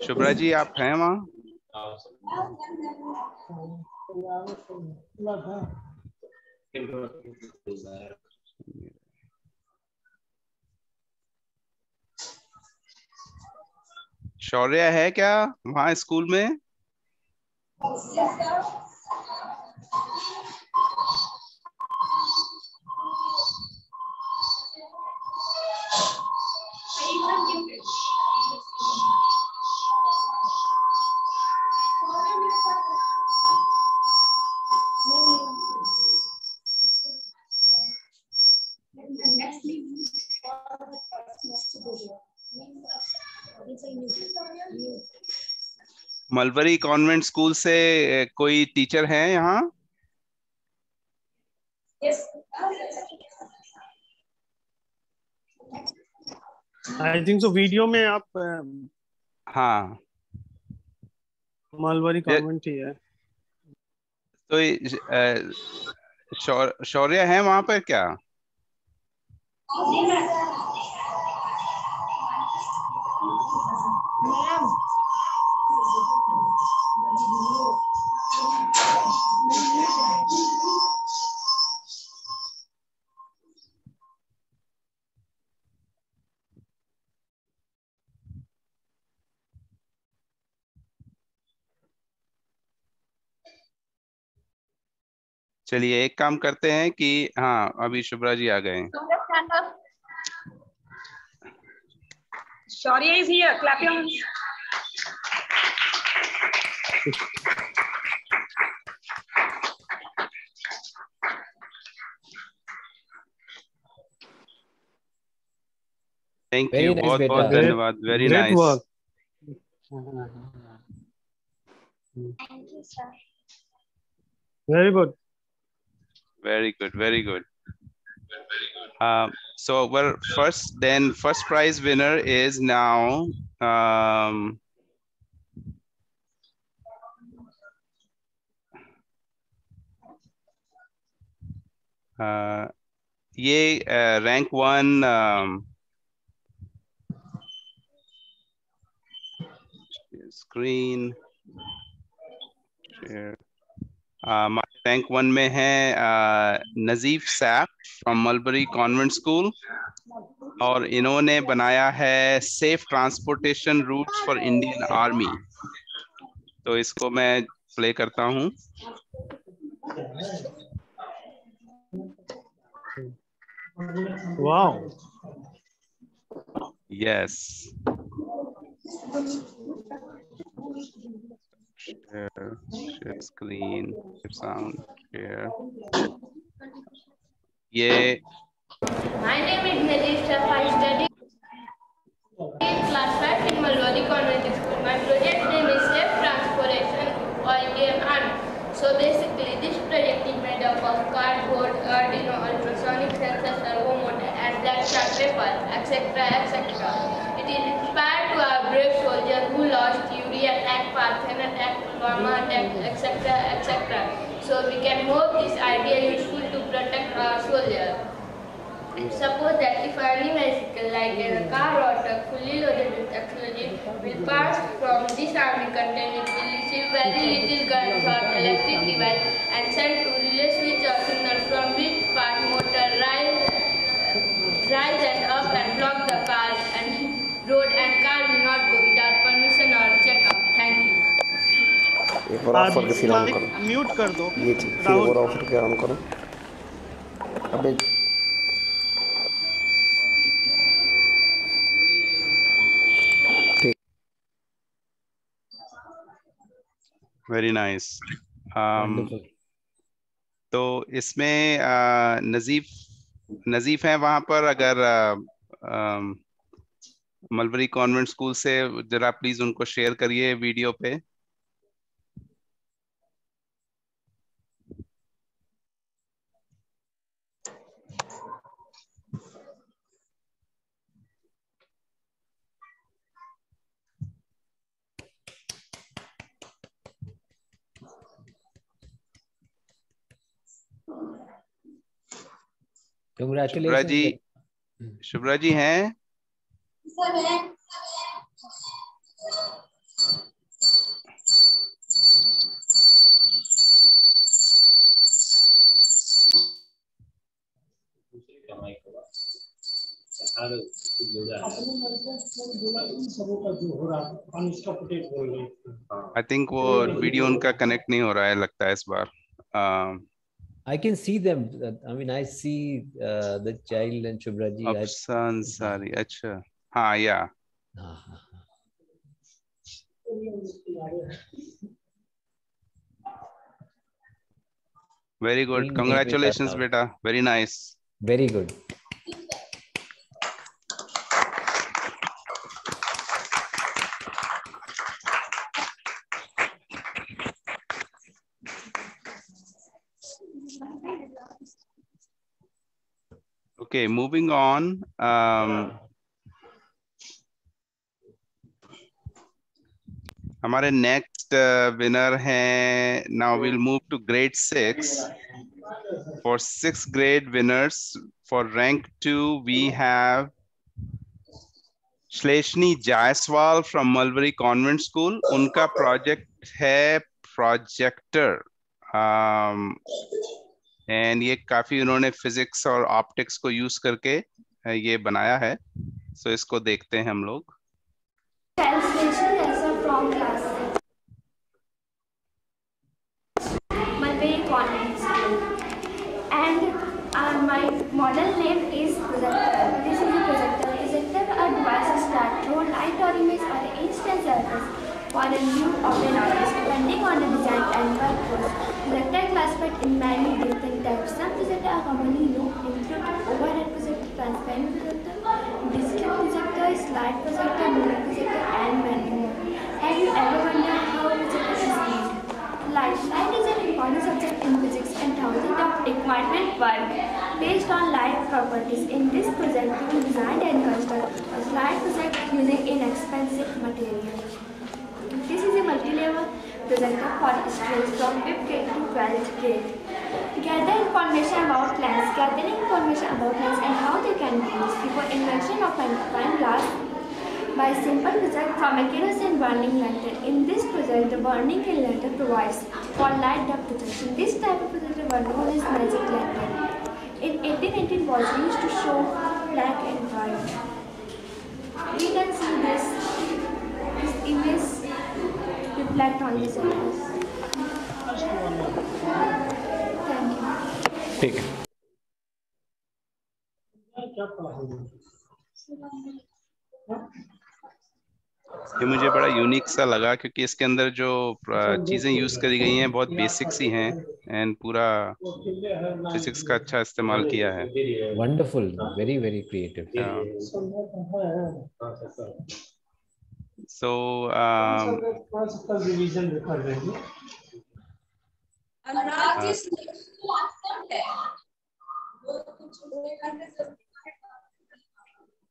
[SPEAKER 1] शुभ्रा जी, आप हैं वहाँ? शौर्य है क्या वहाँ स्कूल में? मलबरी कॉन्वेंट स्कूल से कोई टीचर हैं यहाँ?
[SPEAKER 2] आई थिंक सो वीडियो में आप
[SPEAKER 1] हाँ,
[SPEAKER 2] मलबरी कॉन्वेंट ही है।
[SPEAKER 1] तो शौर्य है वहां पर क्या? चलिए एक काम करते हैं कि हाँ, अभी शुभ्रा जी आ गए।
[SPEAKER 8] Shaurya is here. Clap your hands.
[SPEAKER 1] Thank you, बहुत बहुत धन्यवाद, very
[SPEAKER 2] nice.
[SPEAKER 7] Thank you, sir.
[SPEAKER 2] Very good,
[SPEAKER 1] very good, very good. So well, first prize winner is now ये rank 1 screen share, रैंक 1 में है Najeef Saif from Mulberry convent school, और इन्होंने बनाया है safe transportation routes for Indian army. तो इसको मैं प्ले करता हूँ।
[SPEAKER 2] Wow,
[SPEAKER 1] yes, share screen, share sound, share। ये
[SPEAKER 8] My name is Nadeep Shah. I study in class 5 in Malwadi Convent School. My project name is Safe Transportation or Indian Army. So basically, this project is made up of cardboard, Arduino, ultrasonic sensors, servo motor, and black chart paper, etc., etc. It is inspired to our brave soldiers who lost Uri attack, Parthen attack, Pulwama attack, etc., etc. So we can hope this idea is useful to protect our soldiers. Suppose that if any vehicle like a car or truck fully loaded with explosives will pass from this army container, it will receive very little guns or electric device and send to relay switch or signal from which part motor rise and up and block the car and road, and car will not go without permission or checkup. Thank you.
[SPEAKER 9] एक बार of करके फिर on करो,
[SPEAKER 2] mute कर दो
[SPEAKER 9] ये ठीक, फिर एक बार ऑफ करके ऑन करो। अबे
[SPEAKER 1] वेरी नाइस। तो इसमें नजीफ हैं वहां पर, अगर मलबरी कॉन्वेंट स्कूल से, जरा प्लीज उनको शेयर करिए वीडियो पे। शुभ्रा जी हैं? आई थिंक वो वीडियो उनका कनेक्ट नहीं हो रहा है लगता है इस बार।
[SPEAKER 3] I can see them. I mean, I see the child and Shubhra ji.
[SPEAKER 1] Afsan Sari. अच्छा, हाँ, yeah. Very good. Congratulations, beta. Very nice.
[SPEAKER 3] Very good.
[SPEAKER 1] Okay, moving on. हमारे next winner हैं. Now we'll move to grade 6. For 6th grade winners, for rank 2, we have Shleshni Jaiswal from Mulberry Convent School. उनका project है projector. And ये काफी उन्होंने physics और optics को use करके ये बनाया है। सो इसको देखते हैं हम लोग।
[SPEAKER 10] My model name is projector. This is a projector. Projector are devices that throw light or image on an instant surface for a view of an object, depending on the design and purpose. Projector are classified in many different types. Some projectors are commonly known include overhead projector, transparent projector, digital projector, slide projector, mirror projector, and many more. Have you ever wondered how a projector is made? Light is an important subject in physics, and thousands of equipment work based on light properties. In this project, we designed and construct a slide project using inexpensive material. This is a multi-level projector for students from 5th grade to 12th grade. Gather information about lens. Gathering information about lens and how they can be used before invention of magnifying glass by simple project from a kerosene burning lantern. In this project, the burning lantern provides for light depth projection. This type of projector was known as magic lantern. In 1818 was used to show black and white. We can see this image reflect on the surface. Thank you.
[SPEAKER 9] ठीक है।
[SPEAKER 1] ये मुझे बड़ा unique सा लगा क्योंकि इसके अंदर जो चीजें यूज करी गई हैं बहुत बेसिक सी हैं एंड पूरा फिजिक्स का अच्छा इस्तेमाल किया है।
[SPEAKER 3] Wonderful, very very creative.
[SPEAKER 1] So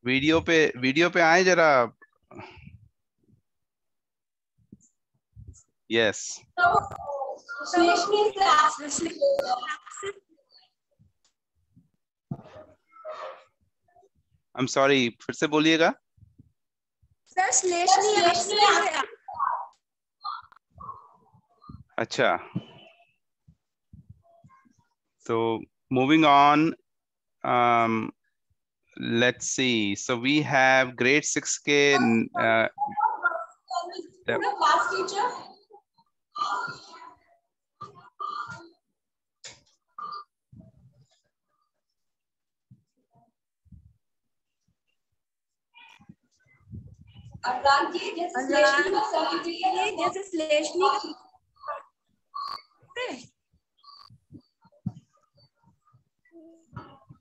[SPEAKER 1] video पे आए जरा। Yes. I'm sorry, फिर से बोलिएगा। अच्छा, so moving on, let's see. So we have grade 6 के
[SPEAKER 11] class teacher.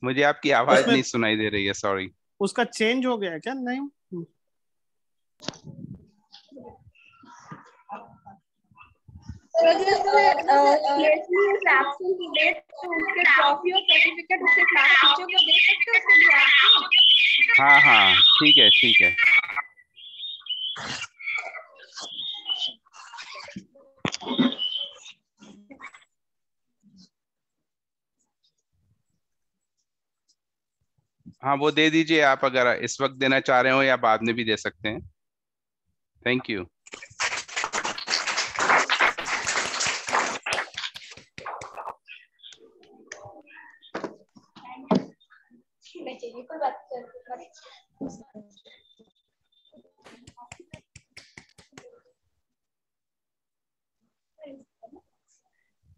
[SPEAKER 1] मुझे आपकी आवाज नहीं सुनाई दे रही है, सॉरी।
[SPEAKER 2] उसका चेंज हो गया क्या? नहीं,
[SPEAKER 1] हाँ हाँ, ठीक है ठीक है। हाँ वो दे दीजिए आप, अगर इस वक्त देना चाह रहे हो या बाद में भी दे सकते हैं। Thank you.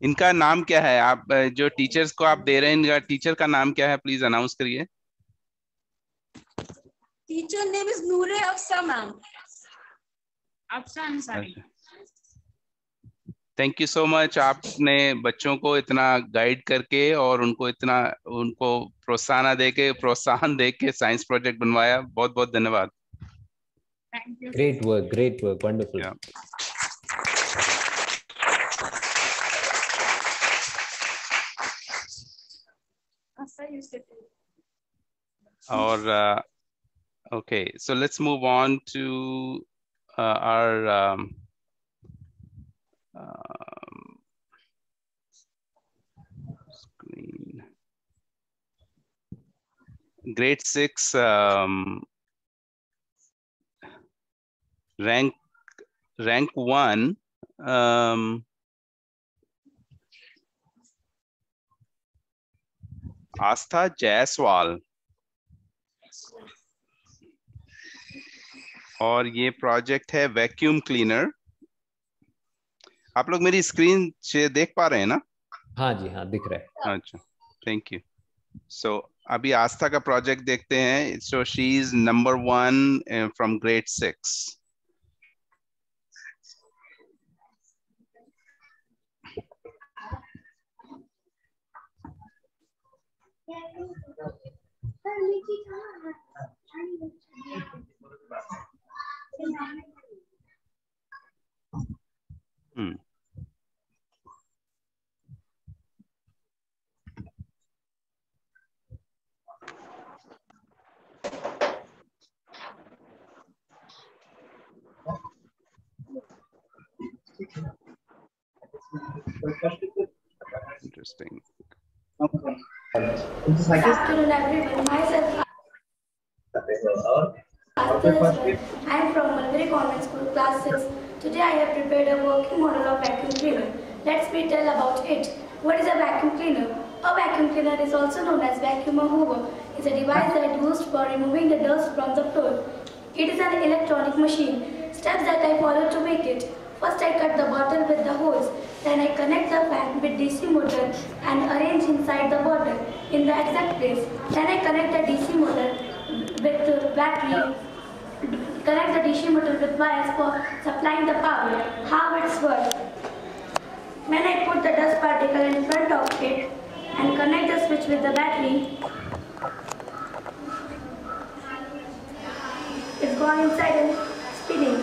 [SPEAKER 1] इनका नाम क्या है? आप जो टीचर्स को आप दे रहे हैं, इनका टीचर का नाम क्या है? प्लीज अनाउंस करिए।
[SPEAKER 11] Teacher name is Noore अफसा ma'am. अफसा Ansari.
[SPEAKER 1] Thank you so much. आपने बच्चों को इतना गाइड करके और उनको प्रोत्साहन दे के साइंस प्रोजेक्ट बनवाया। बहुत बहुत धन्यवाद।
[SPEAKER 3] Great work, wonderful.
[SPEAKER 1] और okay, so let's move on to our screen. Grade 6 rank 1 आस्था जायसवाल, और ये प्रोजेक्ट है वैक्यूम क्लीनर। आप लोग मेरी स्क्रीन से देख पा रहे हैं ना?
[SPEAKER 3] हाँ जी, हाँ दिख रहा है।
[SPEAKER 1] अच्छा, थैंक यू। सो अभी आस्था का प्रोजेक्ट देखते हैं। So she is number 1 from grade 6। Interesting.
[SPEAKER 10] Good afternoon, everyone. Myself, I am from Mulberry Convent School, class 6. Today I have prepared a working model of vacuum cleaner. Let's be tell about it. What is a vacuum cleaner? A vacuum cleaner is also known as vacuum or hoover. It's a device that is used for removing the dust from the floor. It is an electronic machine. Steps that I follow to make it. First I cut the bottle with the hose. Then I connect the fan with DC motor and arrange inside the bottle in the exact place. Then I connect the DC motor with the battery connect the DC motor with wires for supplying the power. How it's work? When I put the dust particle in front of it and connect the switch with the battery, it's gone inside and spinning.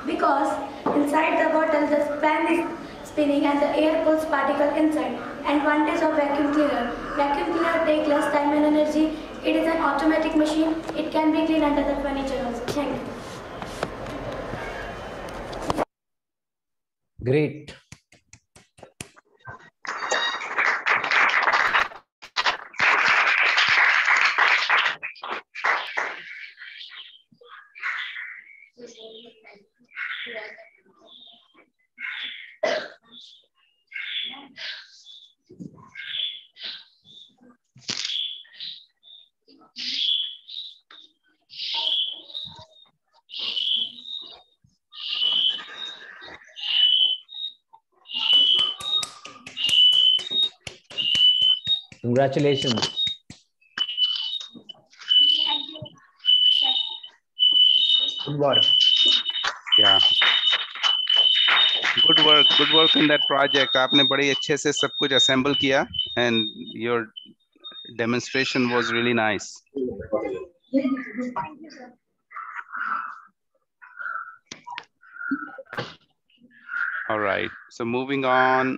[SPEAKER 10] Because inside the bottle the fan is spinning and the air pulls particle inside. Advantage of vacuum cleaner. Vacuum cleaner take less time and energy. It is an automatic machine. It can be cleaned under the furniture also. Thank you.
[SPEAKER 3] Great. Congratulations.
[SPEAKER 5] Good work.
[SPEAKER 1] Yeah. Good work in that project. आपने बड़ी अच्छे से सब कुछ assemble किया and your demonstration was really nice. All right, so moving on.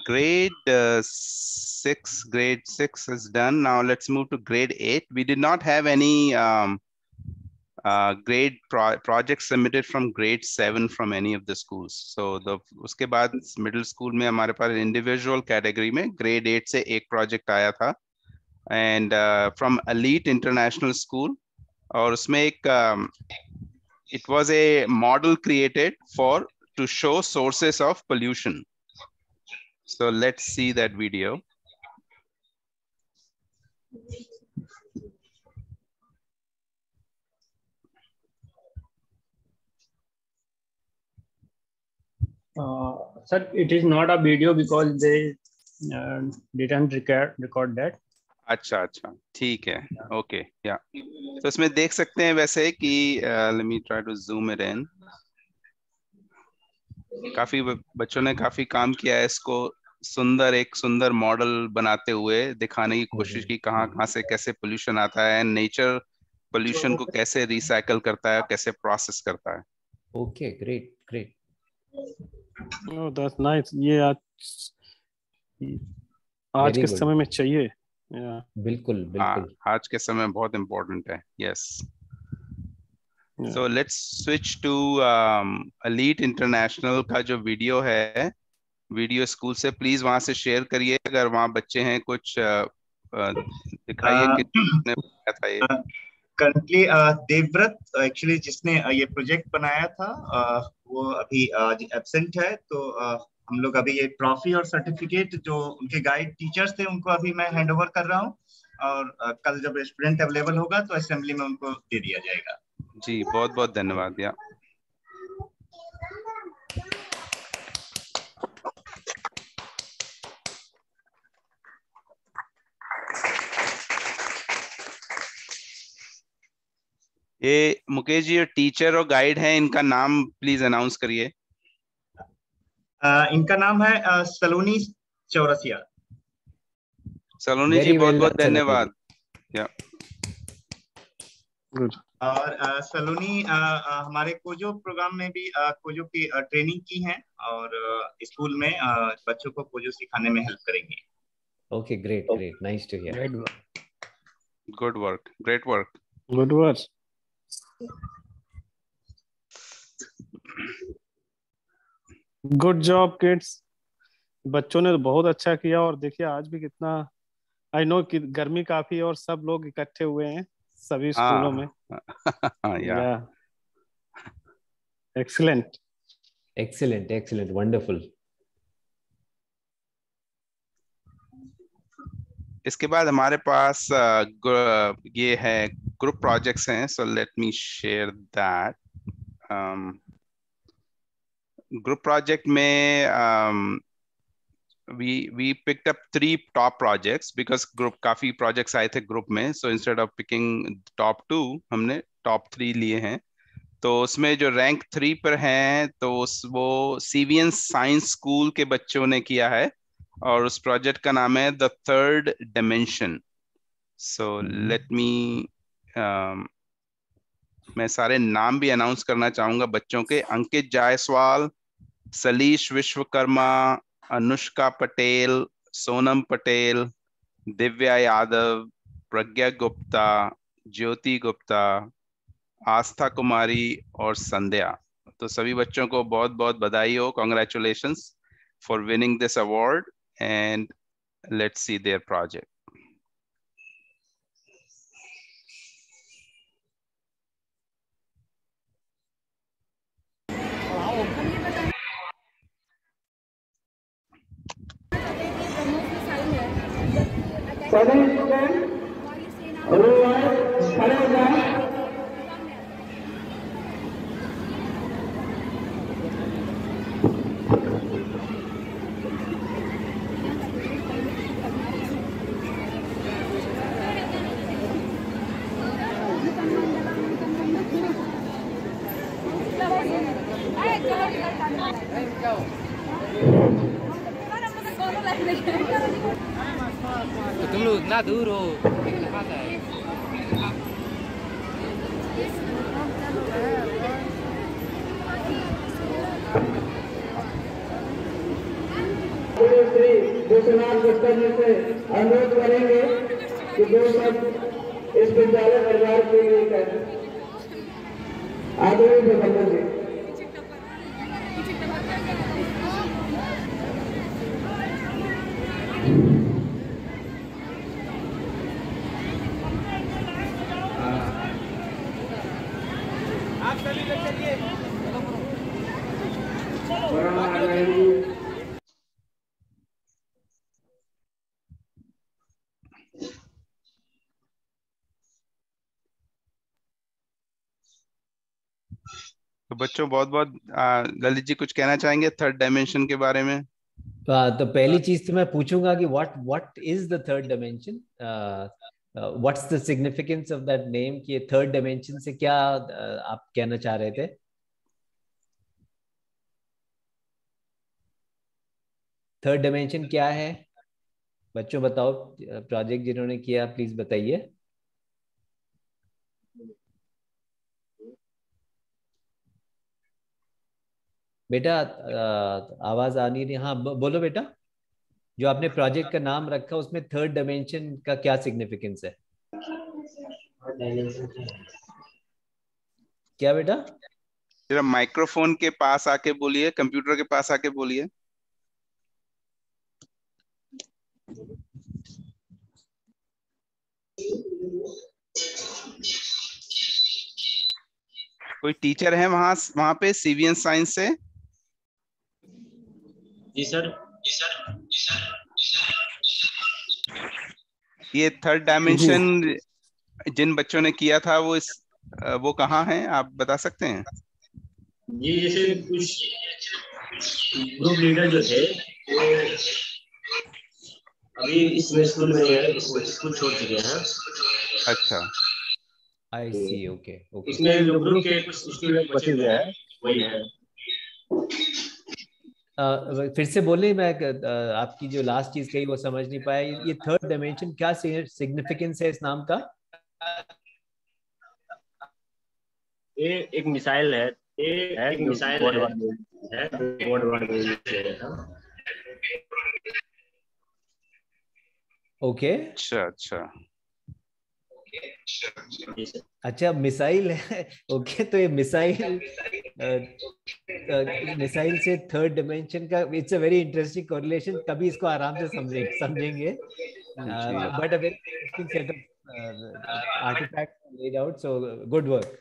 [SPEAKER 1] Grade 6 is done. Now let's move to grade 8. We did not have any projects submitted from grade 7 from any of the schools. So उसके बाद middle school में हमारे पास individual category में grade 8 से एक project आया था, and from Elite International School, और उसमें एक it was a model created to show sources of pollution. So let's see that video.
[SPEAKER 5] Sir, it is not a video because they didn't record that.
[SPEAKER 1] अच्छा, ठीक है, okay, yeah. तो इसमें देख सकते हैं वैसे कि let me try to zoom it in. काफी बच्चों ने काफी काम किया है इसको एक सुंदर मॉडल बनाते हुए दिखाने की कोशिश की कहाँ से कैसे पोल्यूशन आता है, नेचर पोल्यूशन को कैसे रिसाइकल करता है, कैसे प्रोसेस करता है.
[SPEAKER 3] Okay, great.
[SPEAKER 2] Oh, that's nice. ये आज के समय में चाहिए.
[SPEAKER 3] बिल्कुल.
[SPEAKER 1] आज के समय में बहुत इम्पोर्टेंट है. Yes. So let's switch to Elite International का जो वीडियो है, वीडियो स्कूल से प्लीज वहां से शेयर करिए. अगर वहां बच्चे हैं कुछ दिखाइए कि था ये.
[SPEAKER 6] करंटली देवव्रत एक्चुअली जिसने ये प्रोजेक्ट बनाया था वो अभी एब्सेंट है, तो हम लोग अभी ये ट्रॉफी और सर्टिफिकेट जो उनके गाइड टीचर्स थे उनको अभी मैं हैंड ओवर कर रहा हूँ, और कल जब स्टूडेंट अवेलेबल होगा तो असेंबली में उनको दे दिया जाएगा.
[SPEAKER 1] जी बहुत धन्यवाद. या ये मुकेश जी टीचर और गाइड हैं, इनका नाम प्लीज अनाउंस करिए.
[SPEAKER 6] इनका नाम है सलोनी चौरसिया.
[SPEAKER 1] सलोनी जी बहुत धन्यवाद. या
[SPEAKER 2] गुड.
[SPEAKER 6] और सलोनी हमारे कोजो प्रोग्राम में भी कोजो की ट्रेनिंग की है, और स्कूल में बच्चों को कोजो सिखाने में हेल्प करेंगे.
[SPEAKER 3] Okay, great. Nice to hear.
[SPEAKER 1] Good work. Great work.
[SPEAKER 2] Good work. Good job kids. बच्चों ने तो बहुत अच्छा किया, और देखिए आज भी कितना, आई नो कि गर्मी काफी है और सब लोग इकट्ठे हुए हैं सभी स्कूलों में.
[SPEAKER 3] Excellent, wonderful.
[SPEAKER 1] इसके बाद हमारे पास ये है ग्रुप प्रोजेक्ट्स हैं. सो let me share that. Group project में we picked up 3 top projects because group काफी projects आए थे ग्रुप में, so instead of picking top 2 हमने top 3 लिए हैं। तो उसमें जो रैंक 3 पर हैं तो वो सीवीएन साइंस स्कूल के बच्चों ने किया है और उस प्रोजेक्ट का नाम है the third dimension. So let मी मैं सारे नाम भी अनाउंस करना चाहूंगा बच्चों के। अंकित जायसवाल, सलीश विश्वकर्मा, अनुष्का पटेल, सोनम पटेल, दिव्या यादव, प्रज्ञा गुप्ता, ज्योति गुप्ता, आस्था कुमारी और संध्या। तो सभी बच्चों को बहुत बहुत बधाई हो, congratulations for winning this award and let's see there project.
[SPEAKER 12] तुम लोग इतना दूर हो।
[SPEAKER 13] श्री विश्वनाथ गुप्ता जी से अनुरोध करेंगे कि जो सब इस विद्यालय परिवार के लिए करें। आगे भी जी
[SPEAKER 12] आप सभी लोग चलिए।
[SPEAKER 1] तो बच्चों बहुत बहुत ललित जी कुछ कहना चाहेंगे थर्ड डायमेंशन के बारे में?
[SPEAKER 3] तो पहली चीज तो मैं पूछूंगा कि what is the third dimension, what's the significance of that name, कि थर्ड डायमेंशन से क्या आप कहना चाह रहे थे? थर्ड डायमेंशन क्या है बच्चों, बताओ। प्रोजेक्ट जिन्होंने किया प्लीज बताइए। बेटा आवाज आ नहीं रही। हाँ बोलो बेटा, जो आपने प्रोजेक्ट का नाम रखा उसमें थर्ड डायमेंशन का क्या सिग्निफिकेंस है? क्या बेटा?
[SPEAKER 1] जरा माइक्रोफोन के पास आके बोलिए, कंप्यूटर के पास आके बोलिए। कोई टीचर है वहां पे सीवीएन साइंस से?
[SPEAKER 5] जी सर।
[SPEAKER 1] ये थर्ड डायमेंशन जिन बच्चों ने किया था वो कहाँ है, आप बता सकते हैं?
[SPEAKER 5] जी जैसे कुछ ग्रुप लीडर जो थे वो अभी इस स्कूल में है, स्कूल छोड़ चुके हैं।
[SPEAKER 1] अच्छा,
[SPEAKER 3] आई सी, ओके ओके।
[SPEAKER 5] इसमें जो ग्रुप के कुछ स्टूडेंट बचे हुए हैं वही है।
[SPEAKER 3] फिर से बोले, मैं आपकी जो लास्ट चीज कही वो समझ नहीं पाया। ये थर्ड डायमेंशन क्या सिग्निफिकेंस है इस नाम का?
[SPEAKER 5] ये एक मिसाइल है, एक मिसाइल है।
[SPEAKER 3] ओके, अच्छा मिसाइल है। ओके, तो ये मिसाइल से थर्ड डायमेंशन का it's a very interesting correlation. कभी इसको आराम से समझेंगे। But a very interesting set of artefacts laid out, so good work,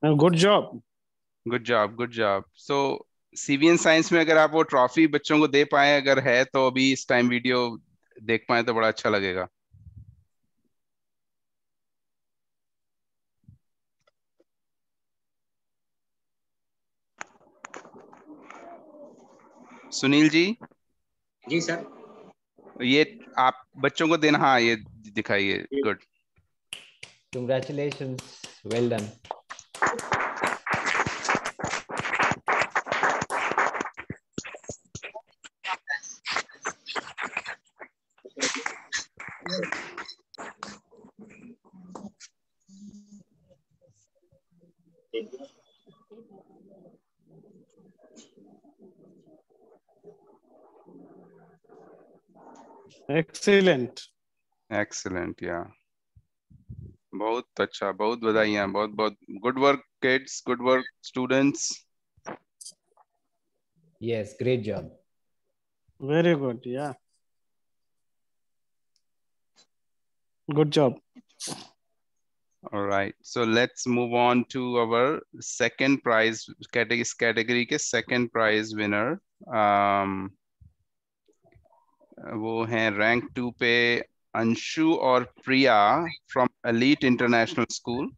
[SPEAKER 2] good job,
[SPEAKER 1] good job, good job. So CVN science में अगर आप वो ट्रॉफी बच्चों को दे पाए, अगर है तो अभी इस टाइम वीडियो देख पाए तो बड़ा अच्छा लगेगा। सुनील जी।
[SPEAKER 14] जी सर।
[SPEAKER 1] ये आप बच्चों को देना, हाँ ये दिखाइए। Good,
[SPEAKER 3] Congratulations, well done.
[SPEAKER 2] Excellent.
[SPEAKER 1] Excellent, yeah. बहुत अच्छा, बहुत बधाइयाँ, बहुत बहुत good work kids, good work students.
[SPEAKER 3] Yes, great job.
[SPEAKER 2] Very good, yeah. Good job.
[SPEAKER 1] All right, so let's move on to our second prize category के second prize winner. वो हैं rank 2 पे अंशु और प्रिया from Elite International School,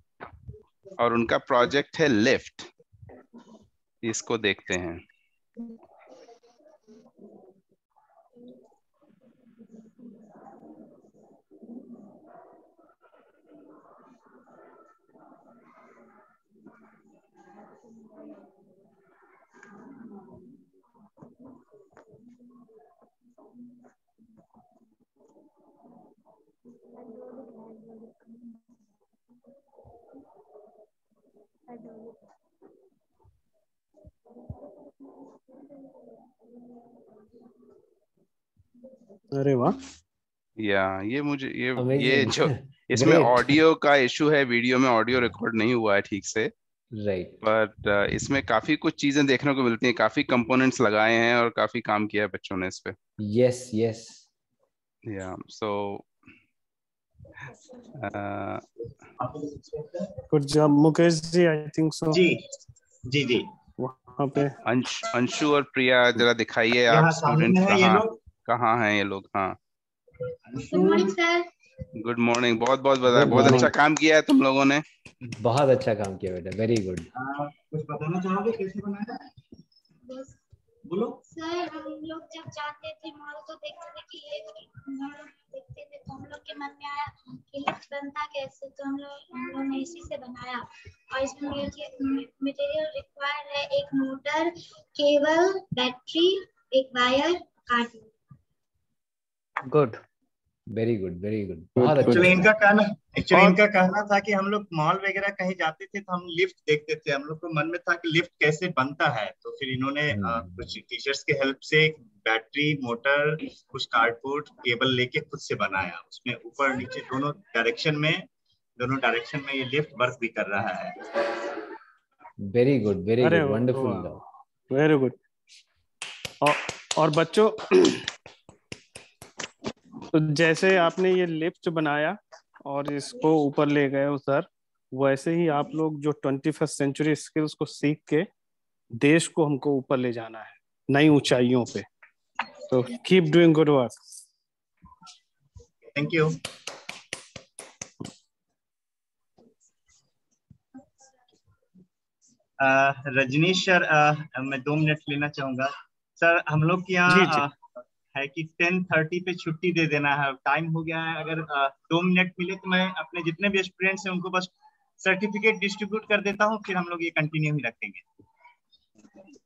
[SPEAKER 1] और उनका project है lift. इसको देखते हैं।
[SPEAKER 2] अरे वाह,
[SPEAKER 1] ये मुझे ये
[SPEAKER 3] Amazing.
[SPEAKER 1] जो इसमें
[SPEAKER 3] Great.
[SPEAKER 1] ऑडियो का इशू है, वीडियो में ऑडियो रिकॉर्ड नहीं हुआ है ठीक से,
[SPEAKER 3] Right.
[SPEAKER 1] बट इसमें काफी कुछ चीजें देखने को मिलती हैं, काफी कंपोनेंट्स लगाए हैं और काफी काम किया है बच्चों ने इस पे।
[SPEAKER 3] Yes, yes.
[SPEAKER 1] या so
[SPEAKER 2] good job Mukesh ji, I think so.
[SPEAKER 6] जी जी जी।
[SPEAKER 2] वहाँ पे
[SPEAKER 1] अंशु और प्रिया जरा दिखाइए आप स्टूडेंट कहाँ हैं ये लोग। हाँ,
[SPEAKER 4] good morning sir.
[SPEAKER 1] Good morning, बहुत बहुत बधाई, बहुत अच्छा काम किया है तुम लोगों ने।
[SPEAKER 3] बहुत अच्छा काम किया बेटा, वेरी गुड।
[SPEAKER 6] कुछ बताना चाहोगे कैसे बनाया? बोलो
[SPEAKER 4] सर। हम लोग जब जाते थे मॉल तो देखते थे कि देखते थे तो हम लोग के मन में आया कि लिफ्ट बनता कैसे, तो हम लोग ने इसी से बनाया। और इसमें मटेरियल रिक्वायर्ड है एक मोटर, केबल, बैटरी, एक wire, card.
[SPEAKER 3] Good, very good, very good, बहुत अच्छा।
[SPEAKER 6] इनका कहना था कि हम लोग मॉल वगैरह कहीं जाते थे तो हम लिफ्ट देखते थे, हम लोग को मन में था कि लिफ्ट कैसे बनता है, तो फिर इन्होंने कुछ टीचर्स के हेल्प से बैटरी, मोटर, कुछ कार्डबोर्ड, केबल लेके खुद से बनाया। उसमें ऊपर नीचे दोनों डायरेक्शन में ये लिफ्ट वर्क भी कर रहा है।
[SPEAKER 3] Very good, very good, wonderful,
[SPEAKER 2] very good. और बच्चों, तो जैसे आपने ये लिफ्ट बनाया और इसको ऊपर ले गए सर, वैसे ही आप लोग जो 21st सेंचुरी स्किल्स को सीख के देश को हमको ऊपर ले जाना है, नई ऊंचाइयों पे। तो keep doing good work.
[SPEAKER 6] Thank you. Rajneesh sir, मैं 2 मिनट लेना चाहूंगा सर। हम लोग के यहाँ है कि 10:30 पे छुट्टी दे देना है, टाइम हो गया है। अगर 2 मिनट मिले तो मैं अपने जितने भी स्टूडेंट्स हैं उनको बस सर्टिफिकेट डिस्ट्रीब्यूट कर देता हूँ, फिर हम लोग ये कंटिन्यू ही रखेंगे।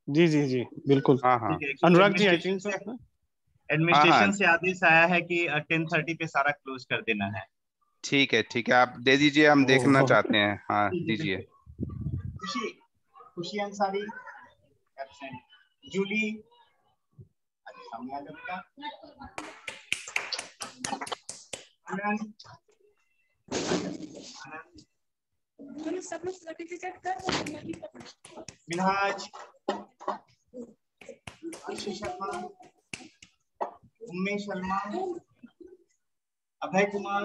[SPEAKER 2] जी जी जी बिल्कुल।
[SPEAKER 1] हाँ।
[SPEAKER 2] Anurag ji, I think
[SPEAKER 6] administration से आदेश आया है कि 10:30 पे सारा क्लोज कर देना है।
[SPEAKER 1] ठीक है, आप दे दीजिए, हम देखना चाहते हैं। हाँ दीजिए।
[SPEAKER 6] खुशी अंसारी एब्सेंट, जूली
[SPEAKER 11] सब लोग सर्टिफिकेट कर
[SPEAKER 6] मिनहाज, शर्मा, उम्मी शर्मा, अभय कुमार,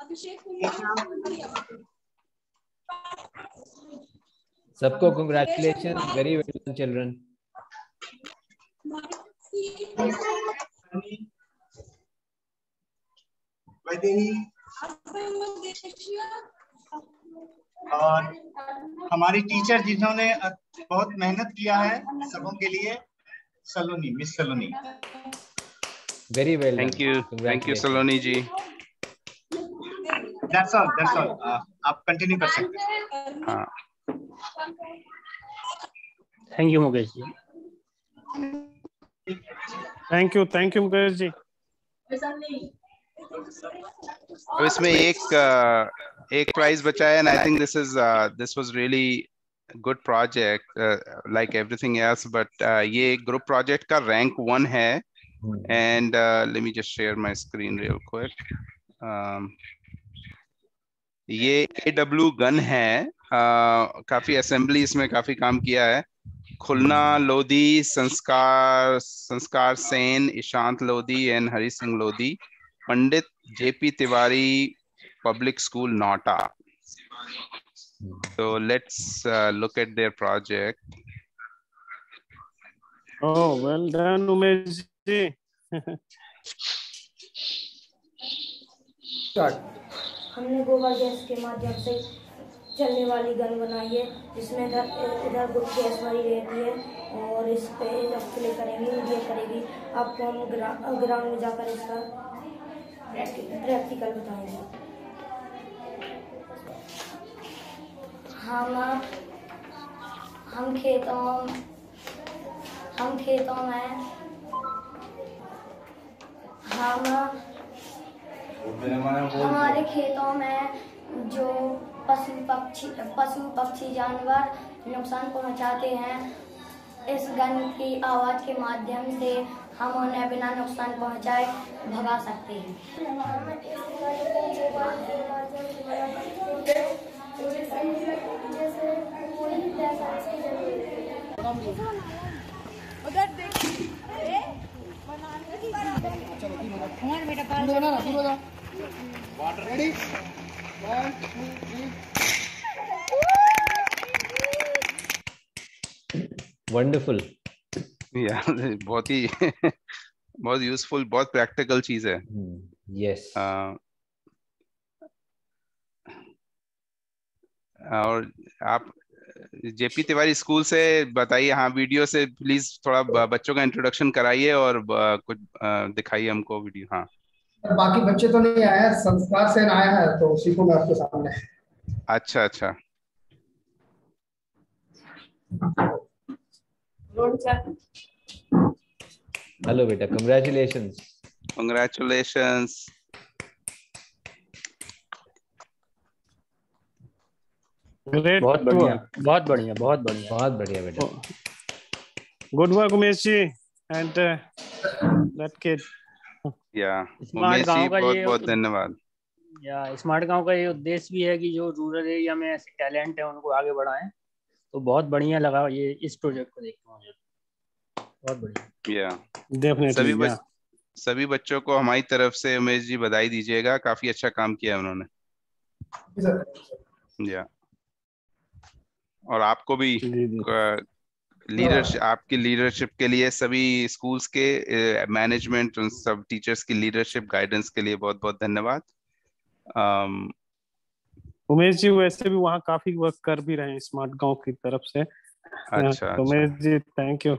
[SPEAKER 11] अभिषेक,
[SPEAKER 3] सबको congratulation, very well done children.
[SPEAKER 6] Vaidehi और हमारी टीचर जिन्होंने बहुत मेहनत किया है सबों के लिए, Saloni, miss Saloni.
[SPEAKER 3] Very well,
[SPEAKER 1] thank you Saloni ji.
[SPEAKER 6] That's all. आप कंटिन्यू कर सकते हैं।
[SPEAKER 1] हाँ,
[SPEAKER 5] thank you Mukesh ji.
[SPEAKER 2] Thank you Mukesh ji.
[SPEAKER 1] अब इसमें एक प्राइज बचा है, and I think this was really good project, like everything else, but ये ग्रुप प्रोजेक्ट का रैंक 1 है, and let me just share my screen real quick. ये AW गन है, काफी असेंबली इसमें काफी काम किया है। Khulna Lodhi, Sanskar Sen, Ishant Lodhi and Hari Singh Lodhi, Pandit JP Tiwari public school नोटा। So let's look at their project.
[SPEAKER 2] Oh, well done Umesh ji.
[SPEAKER 14] हमने गोबर गैस के माध्यम से चलने वाली गन बनाई है, जिसमें इधर गैस भरी रहती है और इस पे जब प्ले करेंगे मीडिया करेगी, आपको हम ग्राउंड में जाकर इसका प्रैक्टिकल बताएंगे। हम खेतों में हमारे खेतों में जो पशु पक्षी जानवर नुकसान पहुंचाते हैं, इस गन की आवाज के माध्यम से हम उन्हें बिना नुकसान पहुंचाए भगा सकते हैं।
[SPEAKER 3] वंडरफुल।
[SPEAKER 1] बहुत ही बहुत यूजफुल, बहुत प्रैक्टिकल चीज है।
[SPEAKER 3] यस।
[SPEAKER 1] और आप JP तिवारी स्कूल से बताइए, हाँ वीडियो से प्लीज थोड़ा बच्चों का इंट्रोडक्शन कराइए और कुछ दिखाइए हमको वीडियो। हाँ,
[SPEAKER 15] बाकी बच्चे तो नहीं आए, संस्कार सेन आया है तो उसी को मैं आपके सामने।
[SPEAKER 1] अच्छा।
[SPEAKER 3] हेलो बेटा,
[SPEAKER 1] कंग्रेचुलेशंस।
[SPEAKER 2] ग्रेट,
[SPEAKER 5] बहुत बढ़िया बेटा।
[SPEAKER 2] Good work Umesh ji and that kid.
[SPEAKER 5] Smart गांव का
[SPEAKER 1] बहुत धन्यवाद।
[SPEAKER 5] स्मार्ट गांव का ये उद्देश्य भी है कि जो रूरल एरिया में ऐसे टैलेंट है उनको आगे बढ़ाएं, तो बहुत बढ़िया लगा ये इस प्रोजेक्ट को देखकर मुझे, बहुत बढ़िया।
[SPEAKER 2] डेफिनेटली
[SPEAKER 1] सभी बच्चों को हमारी तरफ से उमेश जी बधाई दीजिएगा, काफी अच्छा काम किया उन्होंने। और आपको भी लीडरशिप, आपकी लीडरशिप के लिए, सभी स्कूल्स के मैनेजमेंट, उन सब टीचर्स की लीडरशिप गाइडेंस के लिए बहुत बहुत धन्यवाद।
[SPEAKER 2] उमेश जी वैसे भी वहाँ काफी वर्क कर भी रहे हैं स्मार्ट गांव की तरफ से।
[SPEAKER 1] अच्छा।
[SPEAKER 2] Umesh ji thank you.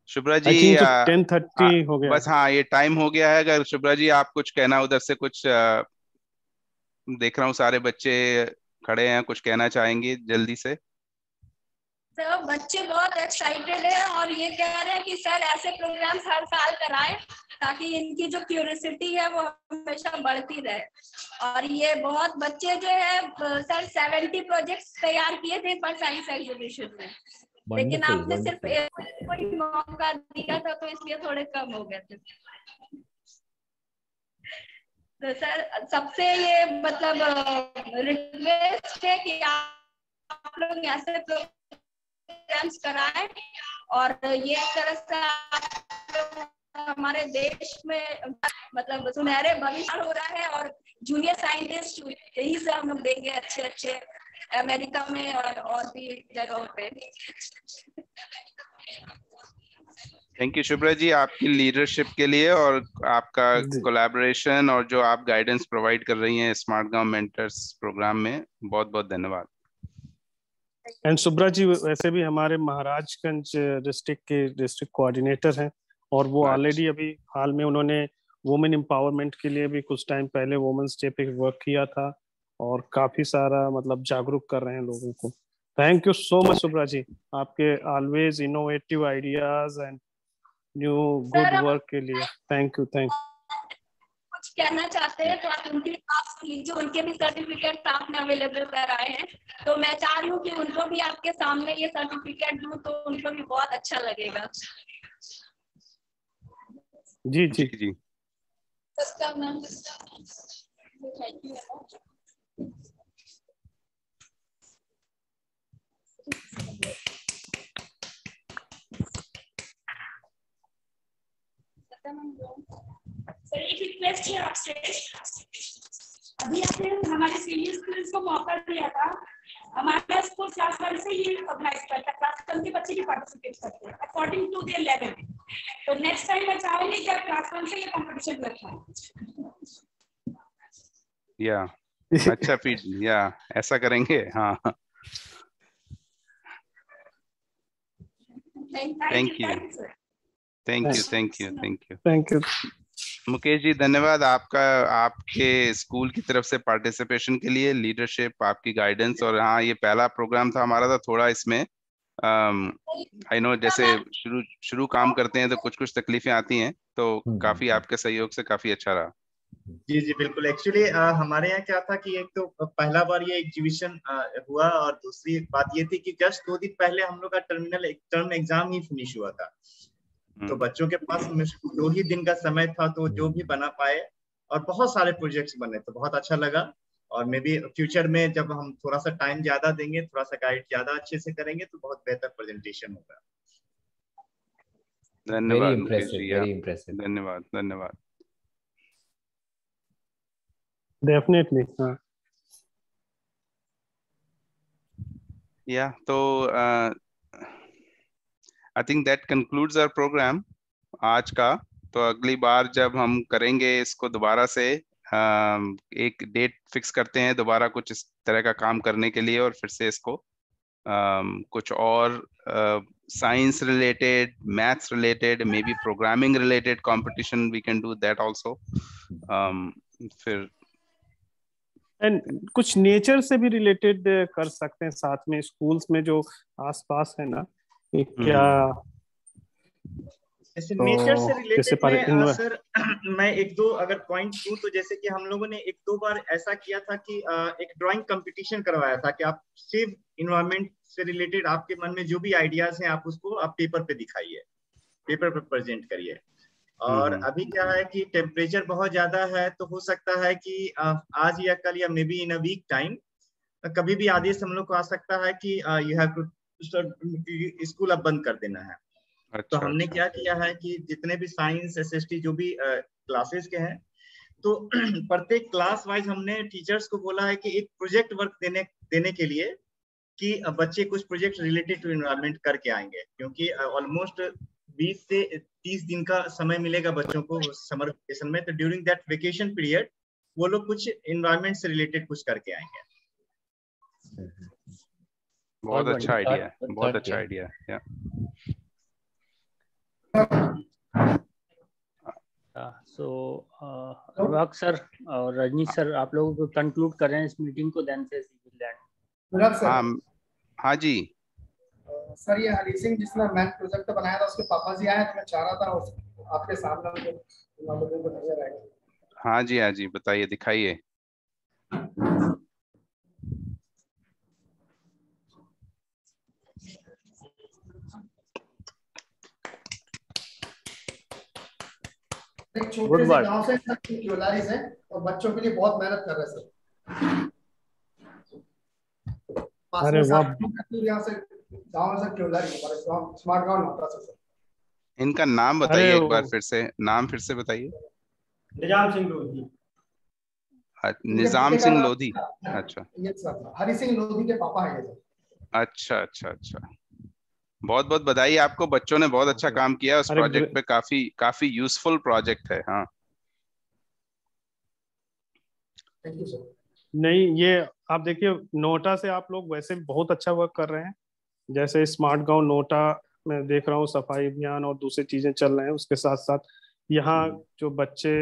[SPEAKER 1] शुभ्रा जी
[SPEAKER 2] 10:30 हो गया
[SPEAKER 1] बस। हाँ, ये टाइम हो गया है। अगर शुभ्रा जी आप कुछ कहना, उधर से कुछ देख रहा हूँ सारे बच्चे खड़े हैं, कुछ कहना चाहेंगे जल्दी से?
[SPEAKER 11] सर बच्चे बहुत एक्साइटेड हैं और ये कह रहे हैं कि सर ऐसे प्रोग्राम्स हर साल कराएं ताकि इनकी जो क्यूरियोसिटी है वो हमेशा बढ़ती रहे। और ये बहुत बच्चे जो है सर 70 प्रोजेक्ट्स तैयार किए थे पर साइंस एग्जीबिशन में, लेकिन आपने सिर्फ एक मौका दिया था तो इसलिए थोड़े कम हो गए थे। तो सर सबसे ये मतलब रिक्वेस्ट है कि आप लोग ऐसे प्रोग्राम्स कराएं और ये तरह से हमारे देश में मतलब सुनहरे भविष्य हो रहा है और जूनियर साइंटिस्ट यही से हम लोग देंगे अच्छे अमेरिका में और भी जगहों पे।
[SPEAKER 1] थैंक यू शुभ्रा जी, आपकी लीडरशिप के लिए और आपका कोलैबोरेशन और जो आप गाइडेंस प्रोवाइड कर रही हैं स्मार्ट गांव मेंटर्स प्रोग्राम में, बहुत बहुत धन्यवाद।
[SPEAKER 2] एंड शुभ्रा जी वैसे भी हमारे महाराजगंज डिस्ट्रिक्ट के डिस्ट्रिक्ट कोऑर्डिनेटर हैं, और वो ऑलरेडी अभी हाल में उन्होंने वुमेन एम्पावरमेंट के लिए भी कुछ टाइम पहले वुमेन्स डे पे वर्क किया था, और काफी सारा मतलब जागरूक कर रहे हैं लोगों को। Thank you so much Shubhra ji, आपके always innovative ideas and new good work के लिए थैंक यू।
[SPEAKER 11] कुछ कहना चाहते हैं तो आप उनकी बात सुन लीजिए। उनके भी सर्टिफिकेट आपने अवेलेबल कराए हैं, तो मैं चाह रही हूँ कि उनको भी आपके सामने ये सर्टिफिकेट दूं तो उनको भी बहुत अच्छा लगेगा।
[SPEAKER 1] जी जी जी।
[SPEAKER 16] सर एक रिक्वेस्ट है आपसे, अभी आपने हमारे सीनियर स्टूडेंट्स को मौका दिया था, हमारा स्कूल क्लास 1 से ही ऑर्गेनाइज करता है, क्लास 1 के बच्चे भी पार्टिसिपेट करते हैं अकॉर्डिंग टू देयर लेवल। तो नेक्स्ट टाइम मैं चाहूंगी कि आप क्लास 1 से ये कंपटीशन रखें।
[SPEAKER 1] या अच्छा फिर या ऐसा करेंगे। हाँ thank you thank you thank you thank you
[SPEAKER 2] thank you
[SPEAKER 1] Mukesh ji, धन्यवाद आपका, आपके स्कूल की तरफ से पार्टिसिपेशन के लिए, लीडरशिप, आपकी गाइडेंस। और हाँ, ये पहला प्रोग्राम था हमारा, था थोड़ा इसमें आई नो जैसे शुरू काम करते हैं तो कुछ कुछ तकलीफें आती हैं, तो काफी आपके सहयोग से काफी अच्छा रहा।
[SPEAKER 6] जी जी बिल्कुल। एक्चुअली हमारे यहाँ क्या था कि एक तो पहला बार ये एग्जीबिशन हुआ, और दूसरी बात ये थी कि जस्ट 2 दिन पहले हम लोग का टर्म एग्जाम ही फिनिश हुआ था, तो बच्चों के पास 2 ही दिन का समय था, तो जो भी बना पाए, और बहुत सारे प्रोजेक्ट्स बने, तो बहुत अच्छा लगा। और मे बी फ्यूचर में जब हम थोड़ा सा टाइम ज्यादा देंगे, थोड़ा सा गाइड ज्यादा अच्छे से करेंगे, तो बहुत बेहतर प्रेजेंटेशन होगा।
[SPEAKER 1] धन्यवाद मुकेश जी, वेरी इंप्रेसिव, धन्यवाद धन्यवाद।
[SPEAKER 2] डेफिनेटली हाँ।
[SPEAKER 1] या तो I think that concludes our programme आज का। तो अगली बार जब हम करेंगे इसको दोबारा से, एक डेट फिक्स करते हैं दोबारा कुछ इस तरह का काम करने के लिए, और फिर से इसको कुछ और science related, maths related, maybe programming related competition we can do that also. फिर
[SPEAKER 2] एंड कुछ नेचर से भी रिलेटेड कर सकते हैं साथ में, स्कूल्स में जो आसपास है ना, क्या
[SPEAKER 6] जैसे नेचर से रिलेटेड में सर मैं 1-2 अगर पॉइंट दूं, तो जैसे कि हम लोगों ने 1-2 बार ऐसा किया था कि एक ड्राइंग कंपटीशन करवाया था कि आप सिर्फ इन्वायरमेंट से रिलेटेड आपके मन में जो भी आइडियाज हैं आप उसको आप पेपर पे दिखाइए, पेपर पे प्रेजेंट करिए। और अभी क्या है कि टेम्परेचर बहुत ज्यादा है, तो हो सकता है कि आज या कल या maybe in a week time कभी भी आदेश हम लोग को आ सकता है कि यू हैव टू स्कूल अब बंद कर देना है। तो हमने क्या किया है कि जितने भी साइंस एसएसटी जो भी क्लासेस के हैं, तो प्रत्येक क्लास वाइज हमने टीचर्स को बोला है कि एक प्रोजेक्ट वर्क देने के लिए कि बच्चे कुछ प्रोजेक्ट रिलेटेड टू एनवायरनमेंट करके आएंगे, क्योंकि ऑलमोस्ट 20 से 30 दिन का समय मिलेगा बच्चों को समर वेकेशन में। तो ड्यूरिंग दैट वेकेशन पीरियड वो लोग कुछ एनवायरनमेंट से रिलेटेड कुछ करके आएंगे।
[SPEAKER 1] बहुत अच्छा आइडिया है, बहुत अच्छा आइडिया है।
[SPEAKER 5] सो अनुराग सर और रजनी सर, आप लोगों को कंक्लूड कर रहे हैं इस मीटिंग को, देन से
[SPEAKER 1] हाँ जी
[SPEAKER 15] सर, ये हरी सिंह जिसने मैन प्रोजेक्ट बनाया था उसके पापा जी आए, तो मैं चाह रहा था आपके सामने नजर आए।
[SPEAKER 1] हाँ जी बताइए, दिखाइए।
[SPEAKER 15] एक छोटे से गांव से ज्वेलरीज है और बच्चों के लिए बहुत मेहनत कर रहे हैं सर।
[SPEAKER 2] अरे वाह,
[SPEAKER 15] यहाँ से गांव से ज्वेलरी स्मार्ट गांव होता है सर।
[SPEAKER 1] इनका नाम बताइए एक बार फिर से, नाम फिर से बताइए।
[SPEAKER 15] निजाम सिंह लोधी।
[SPEAKER 1] निजाम सिंह लोधी, अच्छा।
[SPEAKER 15] ये सर हरी सिंह लोधी के पापा है ये सर।
[SPEAKER 1] अच्छा। बहुत बहुत बधाई आपको, बच्चों ने बहुत अच्छा काम किया उस प्रोजेक्ट पे, काफी यूजफुल प्रोजेक्ट है। हाँ
[SPEAKER 2] नहीं, ये आप देखिए नोटा से आप लोग वैसे भी बहुत अच्छा वर्क कर रहे हैं। जैसे स्मार्ट गांव नोटा मैं देख रहा हूँ, सफाई अभियान और दूसरी चीजें चल रहे हैं, उसके साथ साथ यहाँ जो बच्चे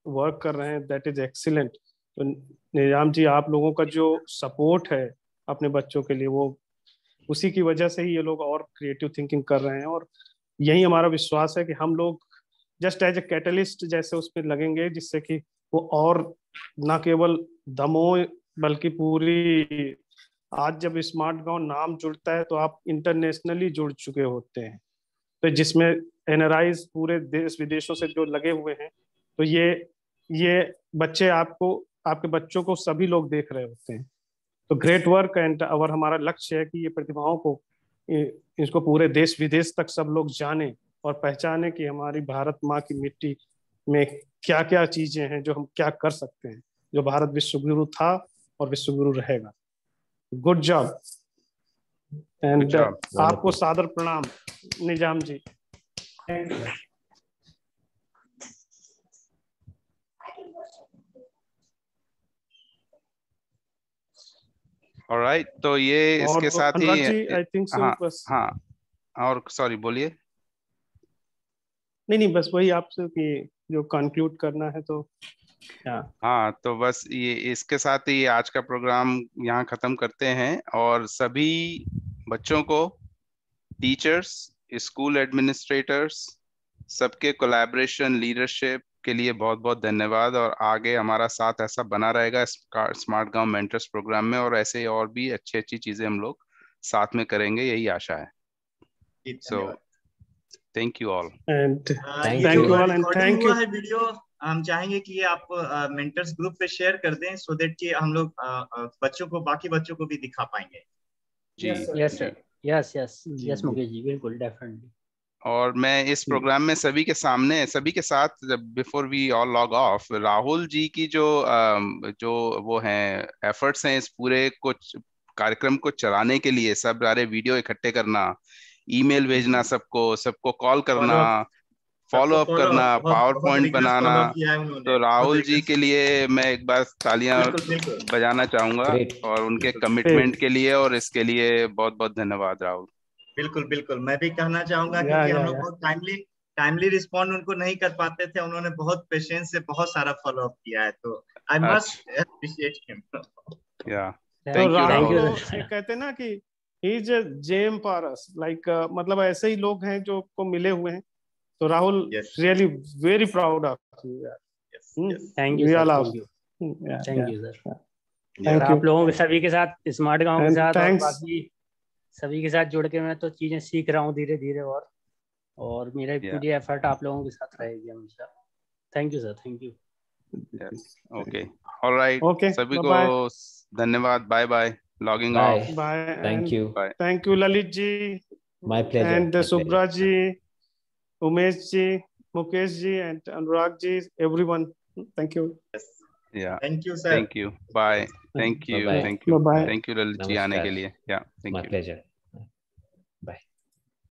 [SPEAKER 2] वर्क कर रहे हैं, दैट इज एक्सीलेंट। तो निजाम जी, आप लोगों का जो सपोर्ट है अपने बच्चों के लिए, वो उसी की वजह से ही ये लोग और क्रिएटिव थिंकिंग कर रहे हैं। और यही हमारा विश्वास है कि हम लोग जस्ट एज ए कैटलिस्ट जैसे उसमें लगेंगे, जिससे कि वो और ना केवल दमोह बल्कि पूरी, आज जब स्मार्ट गांव नाम जुड़ता है तो आप इंटरनेशनली जुड़ चुके होते हैं, तो जिसमें एनआरआईज पूरे देश विदेशों से जो लगे हुए हैं, तो ये बच्चे आपको, आपके बच्चों को सभी लोग देख रहे होते हैं। तो ग्रेट वर्क एंड और हमारा लक्ष्य है कि ये प्रतिभाओं को, इसको पूरे देश विदेश तक सब लोग जाने और पहचाने कि हमारी भारत माँ की मिट्टी में क्या क्या चीजें हैं जो हम क्या कर सकते हैं, जो भारत विश्वगुरु था और विश्वगुरु रहेगा। गुड जॉब एंड आपको सादर प्रणाम निजाम जी।
[SPEAKER 1] ऑलराइट, तो ये इसके साथ ही
[SPEAKER 2] आई थिंक सो।
[SPEAKER 1] हाँ और सॉरी बोलिए।
[SPEAKER 2] नहीं बस वही आपसे कि जो कंक्लूड करना है तो
[SPEAKER 1] हाँ, तो बस ये इसके साथ ही आज का प्रोग्राम यहाँ खत्म करते हैं। और सभी बच्चों को, टीचर्स, स्कूल एडमिनिस्ट्रेटर्स, सबके कोलैबोरेशन, लीडरशिप के लिए बहुत बहुत धन्यवाद। और आगे हमारा साथ ऐसा बना रहेगा स्मार्ट गांव मेंटर्स प्रोग्राम में, और ऐसे और भी अच्छी चीजें हम लोग साथ में करेंगे, यही आशा है। सो thank you all
[SPEAKER 2] and thank you all and thank you.
[SPEAKER 6] Video हम चाहेंगे कि ये आप मेंटर्स ग्रुप पे शेयर कर दें, सो दैट कि हम लोग बच्चों को, बाकी बच्चों को भी दिखा पाएंगे।
[SPEAKER 1] जी
[SPEAKER 5] yes sir, yes Mukesh ji, बिल्कुल डेफिनेटली।
[SPEAKER 1] और मैं इस प्रोग्राम में सभी के सामने, सभी के साथ, before we all log off, Rahul ji की जो वो हैं एफर्ट्स हैं इस पूरे कुछ कार्यक्रम को चलाने के लिए, सब सारे वीडियो इकट्ठे करना, ईमेल भेजना, सबको कॉल करना, फॉलो अप करना, पावर पॉइंट बनाना, तो राहुल जी के लिए मैं एक बार तालियां बजाना चाहूंगा और उनके कमिटमेंट के लिए, और इसके लिए बहुत बहुत धन्यवाद राहुल।
[SPEAKER 6] बिल्कुल मैं भी कहना चाहूंगा कि हम लोग बहुत टाइमली रिस्पॉन्ड उनको नहीं कर पाते थे, उन्होंने बहुत पेशेंस से बहुत सारा फॉलो अप किया है, तो I must appreciate him.
[SPEAKER 1] Yeah
[SPEAKER 2] thank you Rahul. कहते हैं ना कि he is a gem for us, like मतलब ऐसे ही लोग हैं जो को मिले हुए हैं। तो Rahul, really very proud of you.
[SPEAKER 5] Thank you sir. आप लोगों के सभी के साथ, स्मार्ट गांव के साथ और बाकी सभी के साथ जुड़ के मैं तो चीजें सीख रहा हूँ धीरे धीरे, और मेरा पूरी एफर्ट आप लोगों के साथ रहेगी हमेशा। Thank you sir, thank you.
[SPEAKER 1] Okay, alright, सभी को धन्यवाद। Bye bye, logging off.
[SPEAKER 2] Bye,
[SPEAKER 3] thank you
[SPEAKER 2] Lalit ji,
[SPEAKER 3] my pleasure,
[SPEAKER 2] and Shubhra ji, Umesh ji, Mukesh ji, and Anurag ji, everyone, thank you.
[SPEAKER 6] Thank you sir,
[SPEAKER 1] thank you, bye, thank you, thank you Lalit ji आने के लिए। या thank you,
[SPEAKER 3] my pleasure, bye.